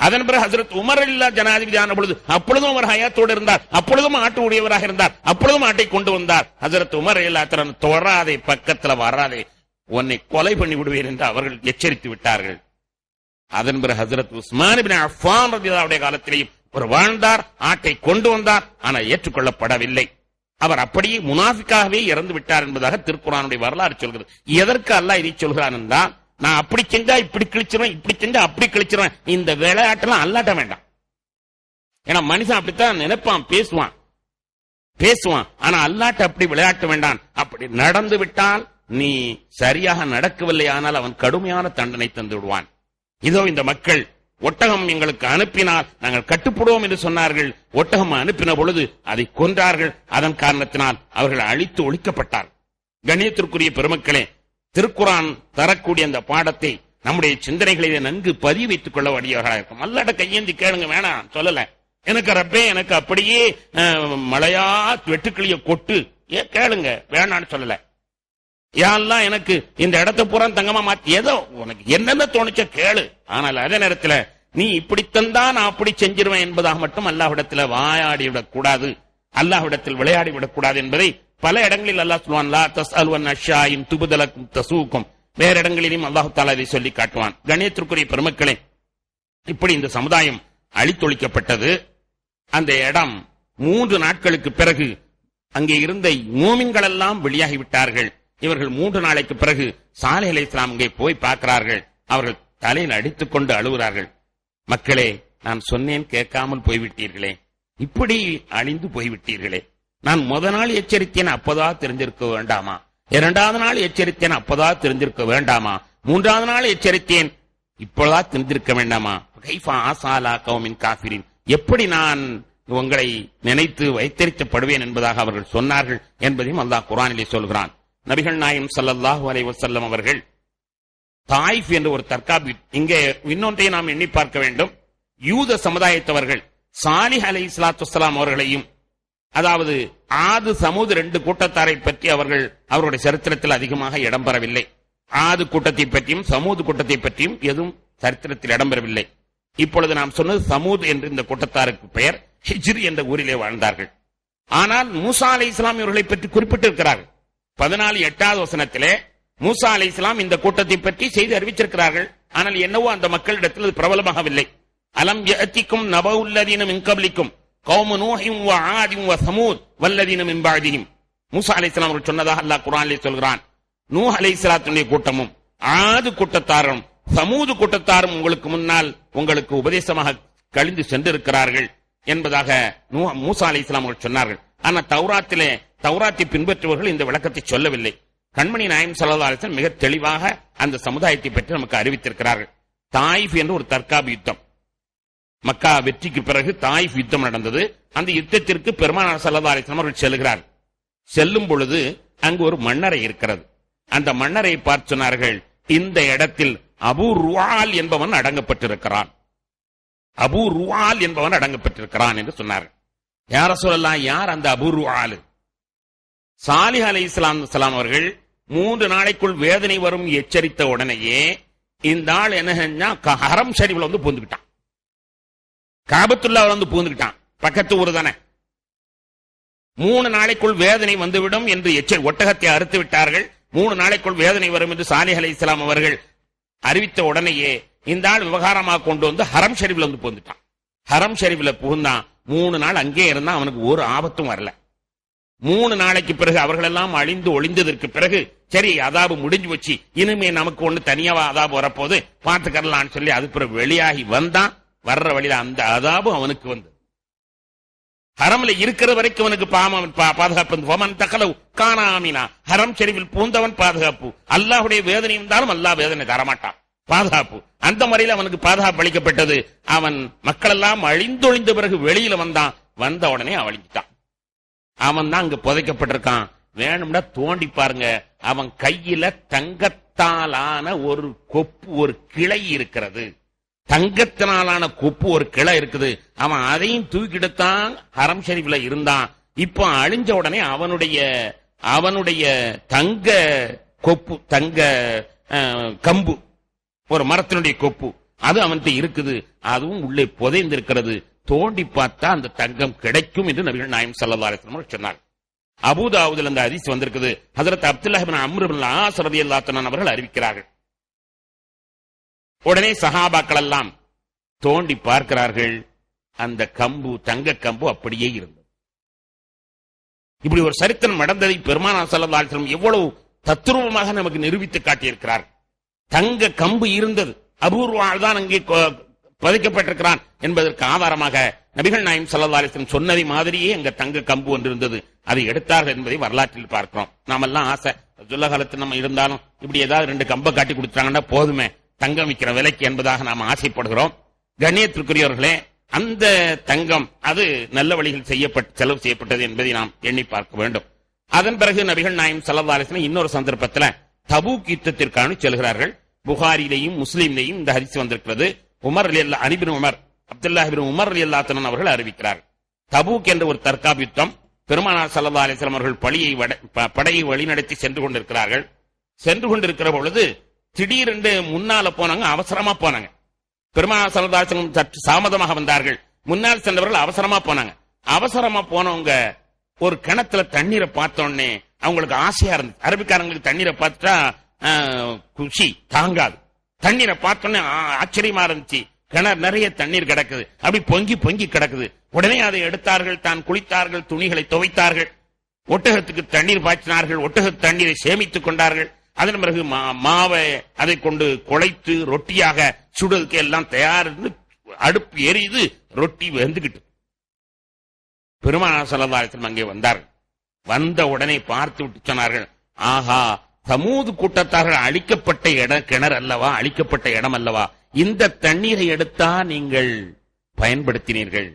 அதன் பிறகு ஹஜ்ரத் உமர் ரலியல்லாஹு ஜனாதிபதியான பொழுது அப்பொழுதும் அவர் ஹயாத்தோடு இருந்தார், அப்பொழுதும் ஆட்டு உடையவராக இருந்தார், அப்பொழுதும் ஆட்டை கொண்டு வந்தார். ஹஜ்ரத் உமர் ரலியல்லாஹு தொழாதே, பக்கத்துல வராதே, உன்னை கொலை பண்ணி விடுவேன் என்று அவர்கள் எச்சரித்து விட்டார்கள். அதன் பிறகு ஹஜ்ரத் உஸ்மான் இப்னு அஃபான் ரலியல்லாஹு காலத்திலேயும் ஒரு வாழ்ந்தார், ஆட்டை கொண்டு வந்தார், ஆனால் ஏற்றுக்கொள்ளப்படவில்லை. அவர் அப்படியே முனாஃபிக்காகவே இறந்து விட்டார் என்பதாக திருக்குர்ஆனுடைய வரலாறு சொல்கிறது. எதற்கு அல்லாஹ் இதை சொல்கிறான் என்றால், நான் அப்படி செஞ்சா இப்படி கிழிச்சிருவேன், இப்படி செஞ்சா அப்படி கிழிச்சிருவேன், இந்த விளையாட்டெல்லாம் அல்லாட்ட வேண்டாம். ஏன்னா மனுஷன் அப்படித்தான் நினைப்பான், பேசுவான். ஆனா அல்லாட்ட அப்படி விளையாட்ட வேண்டாம். அப்படி நடந்து விட்டால் நீ சரியாக நடக்கவில்லை, ஆனால் அவன் கடுமையான தண்டனை தந்து விடுவான். இதோ இந்த மக்கள் ஒட்டகம் எங்களுக்கு அனுப்பினால் நாங்கள் கட்டுப்படுவோம் என்று சொன்னார்கள். ஒட்டகம் அனுப்பின பொழுது அதை கொன்றார்கள். அதன் காரணத்தினால் அவர்கள் அழித்து ஒழிக்கப்பட்டார். கண்ணியத்திற்குரிய பெருமக்களே, திருக்குர்ஆன் தரக்கூடிய அந்த பாடத்தை நம்முடைய சிந்தனைகளிலே நன்கு பதிவு வைத்துக் கொள்ள வேண்டியவர்களாக இருக்கும். அல்லாட்ட கையேந்தி கேளுங்க, வேணாம் சொல்லல. எனக்கு ரப்பே, எனக்கு அப்படியே மழையா வெட்டுக்கிளிய கொட்டு கேளுங்க, வேணான்னு சொல்லல. யாரெல்லாம் எனக்கு இந்த இடத்தை பூரா தங்கமா மாத்தி, ஏதோ உனக்கு என்னென்ன தோணுச்ச கேளு. ஆனால் அதே நேரத்தில் நீ இப்படி தந்தா நான் அப்படி செஞ்சிருவேன் என்பதாக மட்டும் அல்லாஹ்விடத்தில் வாயாடி விடக்கூடாது, அல்லாஹ்விடத்தில் விளையாடி விடக்கூடாது என்பதை பல இடங்களில் அல்லாஹ் சொல்வான். லா தஸ்அலுன் அஷ்யாஇன் துப்தலக்கும் தசூக்கும். வேற இடங்களிலும் அல்லாஹ் தஆலா இதை சொல்லி காட்டுவான். கண்ணியத்திற்குரிய பெருமக்களே, இப்படி இந்த சமுதாயம் அழித்தொழிக்கப்பட்டது. அந்த இடம் 3 நாட்களுக்கு பிறகு அங்கே இருந்த மூமின்கள் எல்லாம் வெளியாகிவிட்டார்கள். இவர்கள் 3 நாளைக்கு பிறகு சாலிஹ் அலைஹிஸ்ஸலாம் அங்கே போய் பார்க்கிறார்கள். அவர்கள் தலையில் அடித்துக் கொண்டு அழுகிறார்கள். மக்களே, நான் சொன்னேன் கேட்காமல் போய்விட்டீர்களே, இப்படி அழிந்து போய்விட்டீர்களே. நான் முத நாள் எச்சரித்தேன், அப்பதா தெரிஞ்சிருக்க வேண்டாமா? 2வது நாள் எச்சரித்தேன், அப்பதா தெரிஞ்சிருக்க வேண்டாமா? 3வது நாள் எச்சரித்தேன், இப்பொழுதா தெரிஞ்சிருக்க வேண்டாமா? கைஃபா ஆசாலா கௌமின் காஃபிரின். எப்படி நான் உங்களை நினைத்து வைத்தறிக்கப்படுவேன் என்பதாக அவர்கள் சொன்னார்கள் என்பதையும் அல்லாஹ் குர்ஆனிலே சொல்கிறான். நபிகள் நாயகம் ஸல்லல்லாஹு அலைஹி வஸல்லம் அவர்கள் தாயிஃப் என்ற ஒரு தற்காப்பு, இங்கே இன்னொன்றை நாம் எண்ணி பார்க்க வேண்டும். யூத சமுதாயத்தவர்கள் சாலிஹ் அலைஹிஸ்ஸலாத்து வஸ்ஸலாம் அவர்களையும், அதாவது ஆது சமூது 2 கூட்டத்தாரை பற்றி அவருடைய சரித்திரத்தில் அதிகமாக இடம்பெறவில்லை. ஆது கூட்டத்தை பற்றியும் சமூது கூட்டத்தை பற்றியும் எதுவும் சரித்திரத்தில் இடம்பெறவில்லை. இப்பொழுது நாம் சொன்னது சமூத் என்று இந்த கூட்டத்தாருக்கு பெயர். ஹிஜ்ரி என்ற ஊரிலே வாழ்ந்தார்கள். ஆனால் மூசா அலைஹிஸ்ஸலாம் இவர்களை பற்றி குறிப்பிட்டிருக்கிறார்கள். 14:8வது வசனத்திலே மூசா அலைஹிஸ்ஸலாம் இந்த கூட்டத்தை பற்றி செய்தி அறிவிச்சிருக்கிறார்கள். ஆனால் என்னவோ அந்த மக்களிடத்தில் அது பிரபலமாகவில்லை. அலம் யஅதிக்கும் நபவுல்லதீன மின் கப்லிக்கும் கௌமு நூஹின் வ ஆதின் வ சமூத் வல்லதீன மின் பஅதிஹிம். மூசா அலைஹிஸ்ஸலாம் அவர்கள் சொன்னதாக அல்லாஹ் குர்ஆனிலே சொல்கிறான். நூஹ் அலைஹிஸ்ஸலாத்துடைய கூட்டமும் ஆது கூட்டத்தாரும் சமூது கூட்டத்தாரும் உங்களுக்கு முன்னால் உங்களுக்கு உபதேசமாக கழிந்து சென்றிருக்கிறார்கள் என்பதாக மூசா அலைஹிஸ்ஸலாம் அவர்கள் சொன்னார்கள். ஆனால் தௌராத்தை பின்பற்றுபவர்கள் இந்த விளக்கத்தை சொல்லவில்லை. கண்மணி நாயகம் ஸல்லல்லாஹு அலைஹி வஸல்லம் மிக தெளிவாக அந்த சமுதாயத்தை பற்றி நமக்கு அறிவித்திருக்கிறார்கள். தாயிஃப் என்று ஒரு தற்காப்பு யுத்தம், மக்கா வெற்றிக்கு பிறகு தாயிஃப் யுத்தம் நடந்தது. அந்த யுத்தத்திற்கு பெருமானார் ஸல்லல்லாஹு அலைஹி வஸல்லம் அவர்கள் செல்கிறார். செல்லும் பொழுது அங்கு ஒரு மன்னரை இருக்கிறது. அந்த மன்னரை பார்த்து சொன்னார்கள், இந்த இடத்தில் அபூ ருஆல் என்பவன் அடங்கப்பட்டிருக்கிறான், அபூ ருஆல் என்பவன் அடங்கப்பட்டிருக்கிறான் என்று சொன்னார்கள். யா ரசூலல்லாஹ், யார் அந்த அபூ ருஆல்? சாலிஹ் அலைஹிஸ்ஸலாம் அவர்கள் 3 நாளைக்குள் வேதனை வரும் எச்சரித்த உடனேயே இந்த ஆள் என்ன செஞ்சா, ஹரம் ஷரீஃப்ல வந்து பூந்துக்கிட்டான், காபத்துல்லாஹ்ல வந்து பூந்துக்கிட்டான். பக்கத்து ஊர் தானே. 3 நாளைக்குள் வேதனை வந்துவிடும் என்று ஒட்டகத்தை அறுத்து விட்டார்கள். 3 நாளைக்குள் வேதனை வரும் என்று சாலிஹ் அலைஹிஸ்ஸலாம் அவர்கள் அறிவித்த உடனேயே இந்த ஆள் விவகாரமாக கொண்டு வந்து ஹரம் ஷரீஃப்ல வந்து பூந்துட்டான். ஹரம் ஷரீஃப்ல புகுந்தான். 3 நாள் அங்கே இருந்தா அவனுக்கு ஒரு ஆபத்தும் வரல. 3 நாளைக்கு பிறகு அவர்கள் எல்லாம் அழிந்து ஒளிந்ததற்கு பிறகு சரி அதாபு முடிஞ்சு வச்சு, இனிமே நமக்கு ஒண்ணு தனியாவா அதாபு வரப்போது பார்த்துக்கறலான்னு சொல்லி அது பிறகு வெளியாகி வந்தான். வர்ற வழியில அந்த அதாபு அவனுக்கு வந்து ஹரம்ல இருக்கிற வரைக்கும் அவனுக்கு பாதுகாப்பு. காணாமினா ஹரம் ஷரீஃபில் பூந்தவன் பாதுகாப்பு. அல்லாஹ்வுடைய வேதனை இருந்தாலும் அல்லாஹ் வேதனை தரமாட்டான், பாதுகாப்பு. அந்த முறையில் அவனுக்கு பாதுகாப்பு அளிக்கப்பட்டது. அவன் மக்கள் எல்லாம் அழிந்தொழிந்த பிறகு வெளியில வந்தான். வந்த உடனே அழிஞ்சிட்டான். அவன் தான் அங்க புதைக்கப்பட்டிருக்கான். வேணும்னா தோண்டி பாருங்க, அவன் கையில தங்கத்தாலான ஒரு கொப்பு, ஒரு கிளை இருக்கிறது. தங்கத்தினாலான கொப்பு ஒரு கிளை இருக்குது. அவன் அதையும் தூக்கிட்டுத்தான் ஹரம் ஷரீஃப்ல இருந்தான். இப்போ அழிஞ்ச உடனே அவனுடைய தங்க கொப்பு, தங்க கம்பு, ஒரு மரத்தினுடைய கொப்பு, அது அவன்கிட்ட இருக்குது. அதுவும் உள்ளே புதைந்திருக்கிறது. தோண்டி பார்த்தா அந்த தங்கம் கிடைக்கும் என்று நபிகள் நாயகம் ஸல்லல்லாஹு அலைஹி வஸல்லம் சொன்னார். அபூதாவுதுல அந்த ஹதீஸ் வந்திருக்குது. ஹஜ்ரத் அப்துல்லாஹ் இப்னு அம்ர் இப்னு ஆஸ் ரலியல்லாஹு அன்ஹு அவர்கள் அறிவிக்கிறார்கள். உடனே சஹாபாக்கள் எல்லாம் தோண்டி பார்க்கிறார்கள். அந்த கம்பு தங்க கம்பு அப்படியே இருந்தது. இப்படி ஒரு சரித்திரம் நடந்ததை பெருமானார் ஸல்லல்லாஹு அலைஹி வஸல்லம் எவ்வளவு தத்ரூபமாக நமக்கு நிரூபித்து காட்டியிருக்கிறார். தங்க கம்பு இருந்தது, அபூர்வால் தான் அங்கே பதிக்கப்பட்டிருக்கிறான் என்பதற்கு ஆதாரமாக நபிகள் நாயகம் ஸல்லல்லாஹு அலைஹி வஸல்லம் சொன்னதை மாதிரியே அங்க தங்க கம்பு ஒன்று இருந்தது. அதை எடுத்தார்கள் என்பதை வரலாற்றில் பார்க்கிறோம். நாமெல்லாம் ஆசை, ரசூலுல்லாஹ் காலத்தில் நம்ம இருந்தாலும் இப்படி ஏதாவது 2 கம்பை காட்டி கொடுத்தாங்கன்னா போதுமே தங்கம் விற்கிற விலைக்கு என்பதாக நாம் ஆசைப்படுகிறோம். கண்ணியத்திற்குரியவர்களே, அந்த தங்கம் அது நல்ல வழியில் செலவு செய்யப்பட்டது என்பதை நாம் எண்ணி பார்க்க வேண்டும். அதன் பிறகு நபிகள் நாயகம் ஸல்லல்லாஹு அலைஹி வஸல்லம் இன்னொரு சந்தர்ப்பத்தில் தபூக் யுத்தத்திற்கான செல்கிறார்கள். புகாரிலையும் முஸ்லிம்லையும் இந்த ஹதீஸ் வந்திருக்கிறது. அப்துல்லாஹ் இப்னு உமர் ரலியல்லாஹு அன்ஹு அவர்கள் அறிவிக்கிறார். தபூக் என்ற ஒரு தற்காப்பு யுத்தம். பெருமானார் ஸல்லல்லாஹு அலைஹி வஸல்லம் அவர்கள் படையை வழிநடத்தி சென்று கொண்டிருக்கிறார்கள். சென்று கொண்டிருக்கிற பொழுது திடீரென்று முன்னால போனாங்க, அவசரமா போனாங்க. பெருமானார் ஸல்லல்லாஹு அலைஹி வஸல்லம் சற்று தாமதமாக வந்தார்கள். முன்னால் சென்றவர்கள் அவசரமா போனாங்க. அவசரமா போனவங்க ஒரு கிணத்துல தண்ணீரை பார்த்த உடனே அவங்களுக்கு ஆசையா இருந்துச்சு. அரபிக்காரங்களுக்கு தண்ணீரை பார்த்துட்டா குஷி தாங்காது. தண்ணீரை பார்த்தோன்னே ஆச்சரியமா இருந்துச்சு. கிணறு நிறைய தண்ணீர் கிடக்குது, அப்படி பொங்கி பொங்கி கிடக்குது. உடனே அதை எடுத்தார்கள், தான் குளித்தார்கள், துணிகளை துவைத்தார்கள், ஒட்டகத்துக்கு தண்ணீர் பாய்ச்சினார்கள், ஒட்டக தண்ணீரை சேமித்துக் கொண்டார்கள். அதன் பிறகு மாவை அதை கொண்டு குழைத்து ரொட்டியாக சுடுவதற்கு எல்லாம் தயார். அடுப்பு எரியுது, ரொட்டி வெந்துகிட்டு. பெருமானார் ஸல்லல்லாஹு அலைஹி வஸல்லம் அங்கே வந்தார்கள். வந்த உடனே பார்த்து விட்டு சொன்னார்கள், ஆஹா, சமூது கூட்டத்தார்கள் அழிக்கப்பட்ட கிணறு அல்லவா, அழிக்கப்பட்ட இடம் அல்லவா, இந்த தண்ணீரை எடுத்தா நீங்கள் பயன்படுத்தினீர்கள்,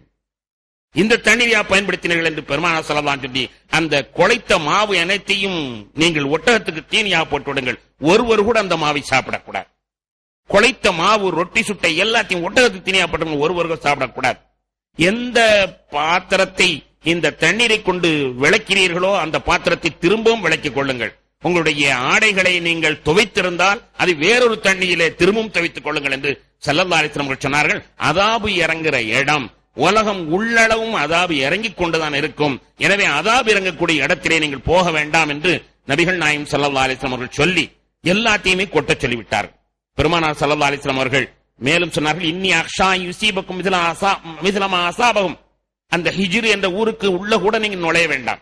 இந்த தண்ணீரையா பயன்படுத்தினீர்கள் என்று பெருமானார் ஸல்லல்லாஹு அலைஹி வஸல்லம் அந்த குழைத்த மாவு அனைத்தையும் நீங்கள் ஒட்டகத்துக்கு தீனியா போட்டு விடுங்கள், ஒருவர் கூட அந்த மாவை சாப்பிடக்கூடாது. குழைத்த மாவு, ரொட்டி சுட்டை எல்லாத்தையும் ஒட்டகத்துக்கு தீனியா போட்டு ஒருவர்கள் சாப்பிடக்கூடாது. எந்த பாத்திரத்தை இந்த தண்ணீரை கொண்டு விளக்கிறீர்களோ அந்த பாத்திரத்தை திரும்பவும் விளக்கிக் கொள்ளுங்கள். உங்களுடைய ஆடைகளை நீங்கள் துவைத்திருந்தால் அது வேறொரு தண்ணீரிலே திரும்பவும் துவைத்துக் கொள்ளுங்கள் என்று ஸல்லல்லாஹு அலைஹி வஸல்லம் சொன்னார்கள். அதாபு இறங்குற இடம் உலகம் உள்ளளவும் அதாபு இறங்கிக் கொண்டுதான் இருக்கும். எனவே அதாபு இறங்கக்கூடிய இடத்திலே நீங்கள் போக வேண்டாம் என்று நபிகள் நாயகம் ஸல்லல்லாஹு அலைஹி வஸல்லம் அவர்கள் சொல்லி எல்லாத்தையுமே கொட்டச் சொல்லிவிட்டார்கள். பெருமானார் ஸல்லல்லாஹு அலைஹி வஸல்லம் அவர்கள் மேலும் சொன்னார்கள், இன்னி அக்ஷா யுஸீபக்கும் மிஸ்லமா அஸாபஹும். அந்த ஹிஜ்ர் என்ற ஊருக்கு உள்ள கூட நீங்கள் நுழைய வேண்டாம்.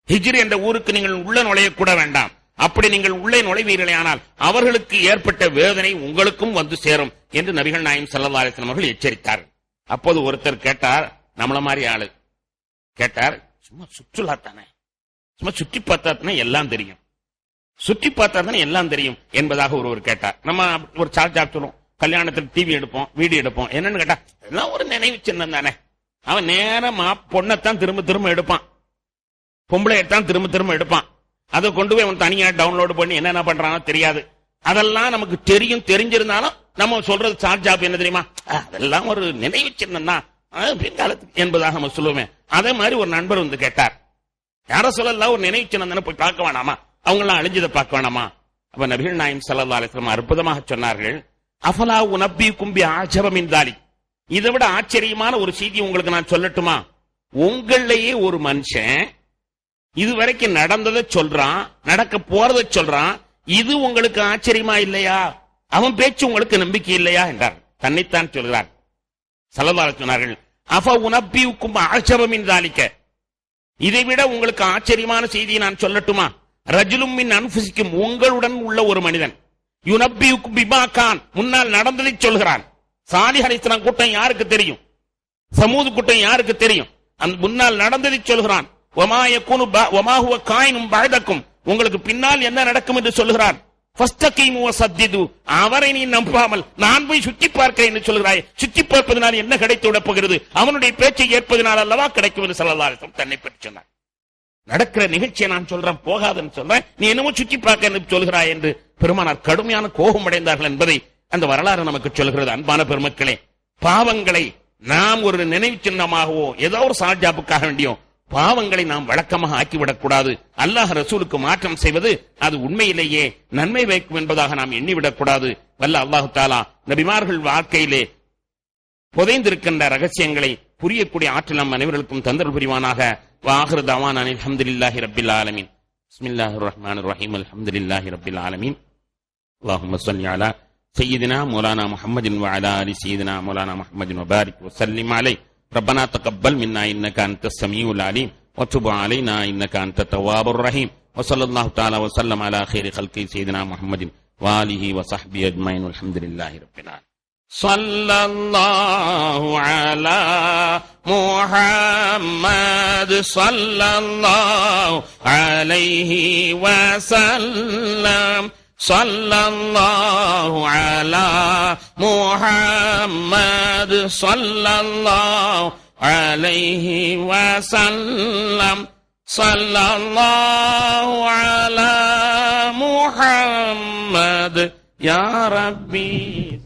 ஹிஜ்ர் என்ற ஊருக்கு நீங்கள் உள்ள நுழையக்கூட வேண்டாம். அப்படி நீங்கள் உள்ளே நுழைவீர்களே ஆனால் அவர்களுக்கு ஏற்பட்ட வேதனை உங்களுக்கும் வந்து சேரும் என்று நபிகள் நாயகம் ஸல்லல்லாஹு அலைஹி வஸல்லம் அவர்கள் எச்சரித்தார்கள். அப்போது ஒருத்தர் கேட்டார், நம்மள மாதிரி ஆளு கேட்டார், சும்மா சுற்றுலா தானே, சும்மா சுற்றி பார்த்தா தானே எல்லாம் தெரியும், சுற்றி பார்த்தா தானே எல்லாம் தெரியும் என்பதாக ஒருவர் கேட்டார். நம்ம ஒரு சார்ஜ் சொல்லுவோம், கல்யாணத்துக்கு டிவி எடுப்போம், வீடியோ எடுப்போம். என்னன்னு கேட்டா எல்லாம் ஒரு நினைவு சின்னம் தானே. அவன் நேரமா பொண்ணத்தான் திரும்ப திரும்ப எடுப்பான், பொம்பளையத்தான் திரும்ப திரும்ப எடுப்பான். அதை கொண்டு போய் அவன் தனியா டவுன்லோடு பண்ணி என்னென்ன பண்றானோ தெரியாது. அதெல்லாம் நமக்கு தெரியும். தெரிஞ்சிருந்தாலும் நம்ம சொல்றது சார்ஜ் ஆப் என்ன தெரியுமா, அதெல்லாம் ஒரு நினைவு சின்னம் தான் பின்காலத்துக்கு என்பதாக நம்ம சொல்லுவேன். அதே மாதிரி ஒரு நண்பர் வந்து கேட்டார், யார சொல்லலாம் ஒரு நினைவு சின்னம் தானே, போய் பார்க்க வேணாமா, அவங்க எல்லாம் அழிஞ்சதை பார்க்க வேணாமா. அப்ப நபிகள் நாயகம் ஸல்லல்லாஹு அலைஹி வஸல்லம் அற்புதமாக சொன்னார்கள், அஃபலா உனப்பிக்கும் பி ஆஜபமின் தாலிக். இதை விட ஆச்சரியமான ஒரு செய்தி உங்களுக்கு நான் சொல்லட்டுமா. உங்களையே ஒரு மனுஷன் இதுவரைக்கும் நடந்ததை சொல்றான், நடக்க போறதை சொல்றான், இது உங்களுக்கு ஆச்சரியமா இல்லையா, அவன் பேச்சு உங்களுக்கு நம்பிக்கை இல்லையா என்றார். தன்னைத்தான் சொல்கிறார். ஸல்லல்லாஹு அலைஹி சொன்னார்கள், அஃப உனப்பிக்கும் ஆஜபமின் தாலிக. இதை விட உங்களுக்கு ஆச்சரியமான செய்தியை நான் சொல்லட்டுமா. ரஜுலும் மின் அன்ஃபுசிக்கும், உங்களுடன் உள்ள ஒரு மனிதன், யுனப்பியுக்கும் பிமா கான், முன்னால் நடந்ததை சொல்கிறான். சாலிஹ் அலைஹிஸ்ஸலாம் கூட்டம் யாருக்கு தெரியும், சமூது கூட்டம் யாருக்கு தெரியும், அந்த முன்னால் நடந்ததை சொல்கிறான். வமா யகுனு வமா ஹுவ காயினும் பஅதக்கும், உங்களுக்கு பின்னால் என்ன நடக்கும் என்று சொல்கிறான். ஃபஸ்தகீமு வஸத்திது, அவரை நீ நம்பாமல் நான் போய் சுற்றி பார்க்கிறேன் என்று சொல்கிறாய், சுற்றி பார்ப்பதனால் என்ன கிடைத்து விட போகிறது, அவனுடைய பேச்சை ஏற்பதனால் அல்லவா கிடைக்கும் என்று ஸல்லல்லாஹு அலைஹி வஸல்லம் தன்னை பற்றி சொன்னார். நடக்கிற நிகழ்ச்சியை நான் சொல்றேன், போகாதுன்னு சொல்றேன், நீ என்னமோ சுற்றி பார்க்க சொல்கிறாய் என்று பெருமானார் கடுமையான கோபம் அடைந்தார்கள் என்பதை அந்த வரலாறு நமக்கு சொல்கிறது. அன்பான பெருமக்களே, பாவங்களை நாம் ஒரு நினைவு சின்னமாகவோ ஏதோ ஒரு சார்ஜாப்புக்காக வேண்டியோ பாவங்களை நாம் வழக்கமாக ஆக்கிவிடக்கூடாது. அல்லாஹ் ரசூலுக்கு மாற்றம் செய்வது அது உண்மையிலேயே நன்மை வைக்கும் என்பதாக நாம் எண்ணிவிடக்கூடாது. வல்ல அல்லாஹு தஆலா நபிமார்கள் வாழ்க்கையிலே புதைந்திருக்கின்ற ரகசியங்களை புரியக்கூடிய ஆற்றல் நம் அனைவருக்கும் தந்தல் புரிவானாக. வாஹிரு தவானா அல்ஹம்துலில்லாஹி ரப்பில் ஆலமீன். பிஸ்மில்லாஹிர் ரஹ்மானிர் ரஹீம். அல்ஹம்துலில்லாஹி ரப்பில் ஆலமீன். அல்லாஹும்ம ஸல்லி அலா سيدنا مولانا محمد وعلى آل سيدنا مولانا محمد وبارك وسلم عليه. ربنا تقبل منا إنك أنت السميع العليم وتب علينا إنك أنت التواب الرحيم. وصلى الله تعالى وسلم على خير خلقه سيدنا محمد وآله وصحبه أجمعين والحمد لله رب العالمين. صلى الله على محمد صلى الله عليه وسلم. صلى الله على محمد صلى الله عليه وسلم. صلى الله على محمد يا ربي.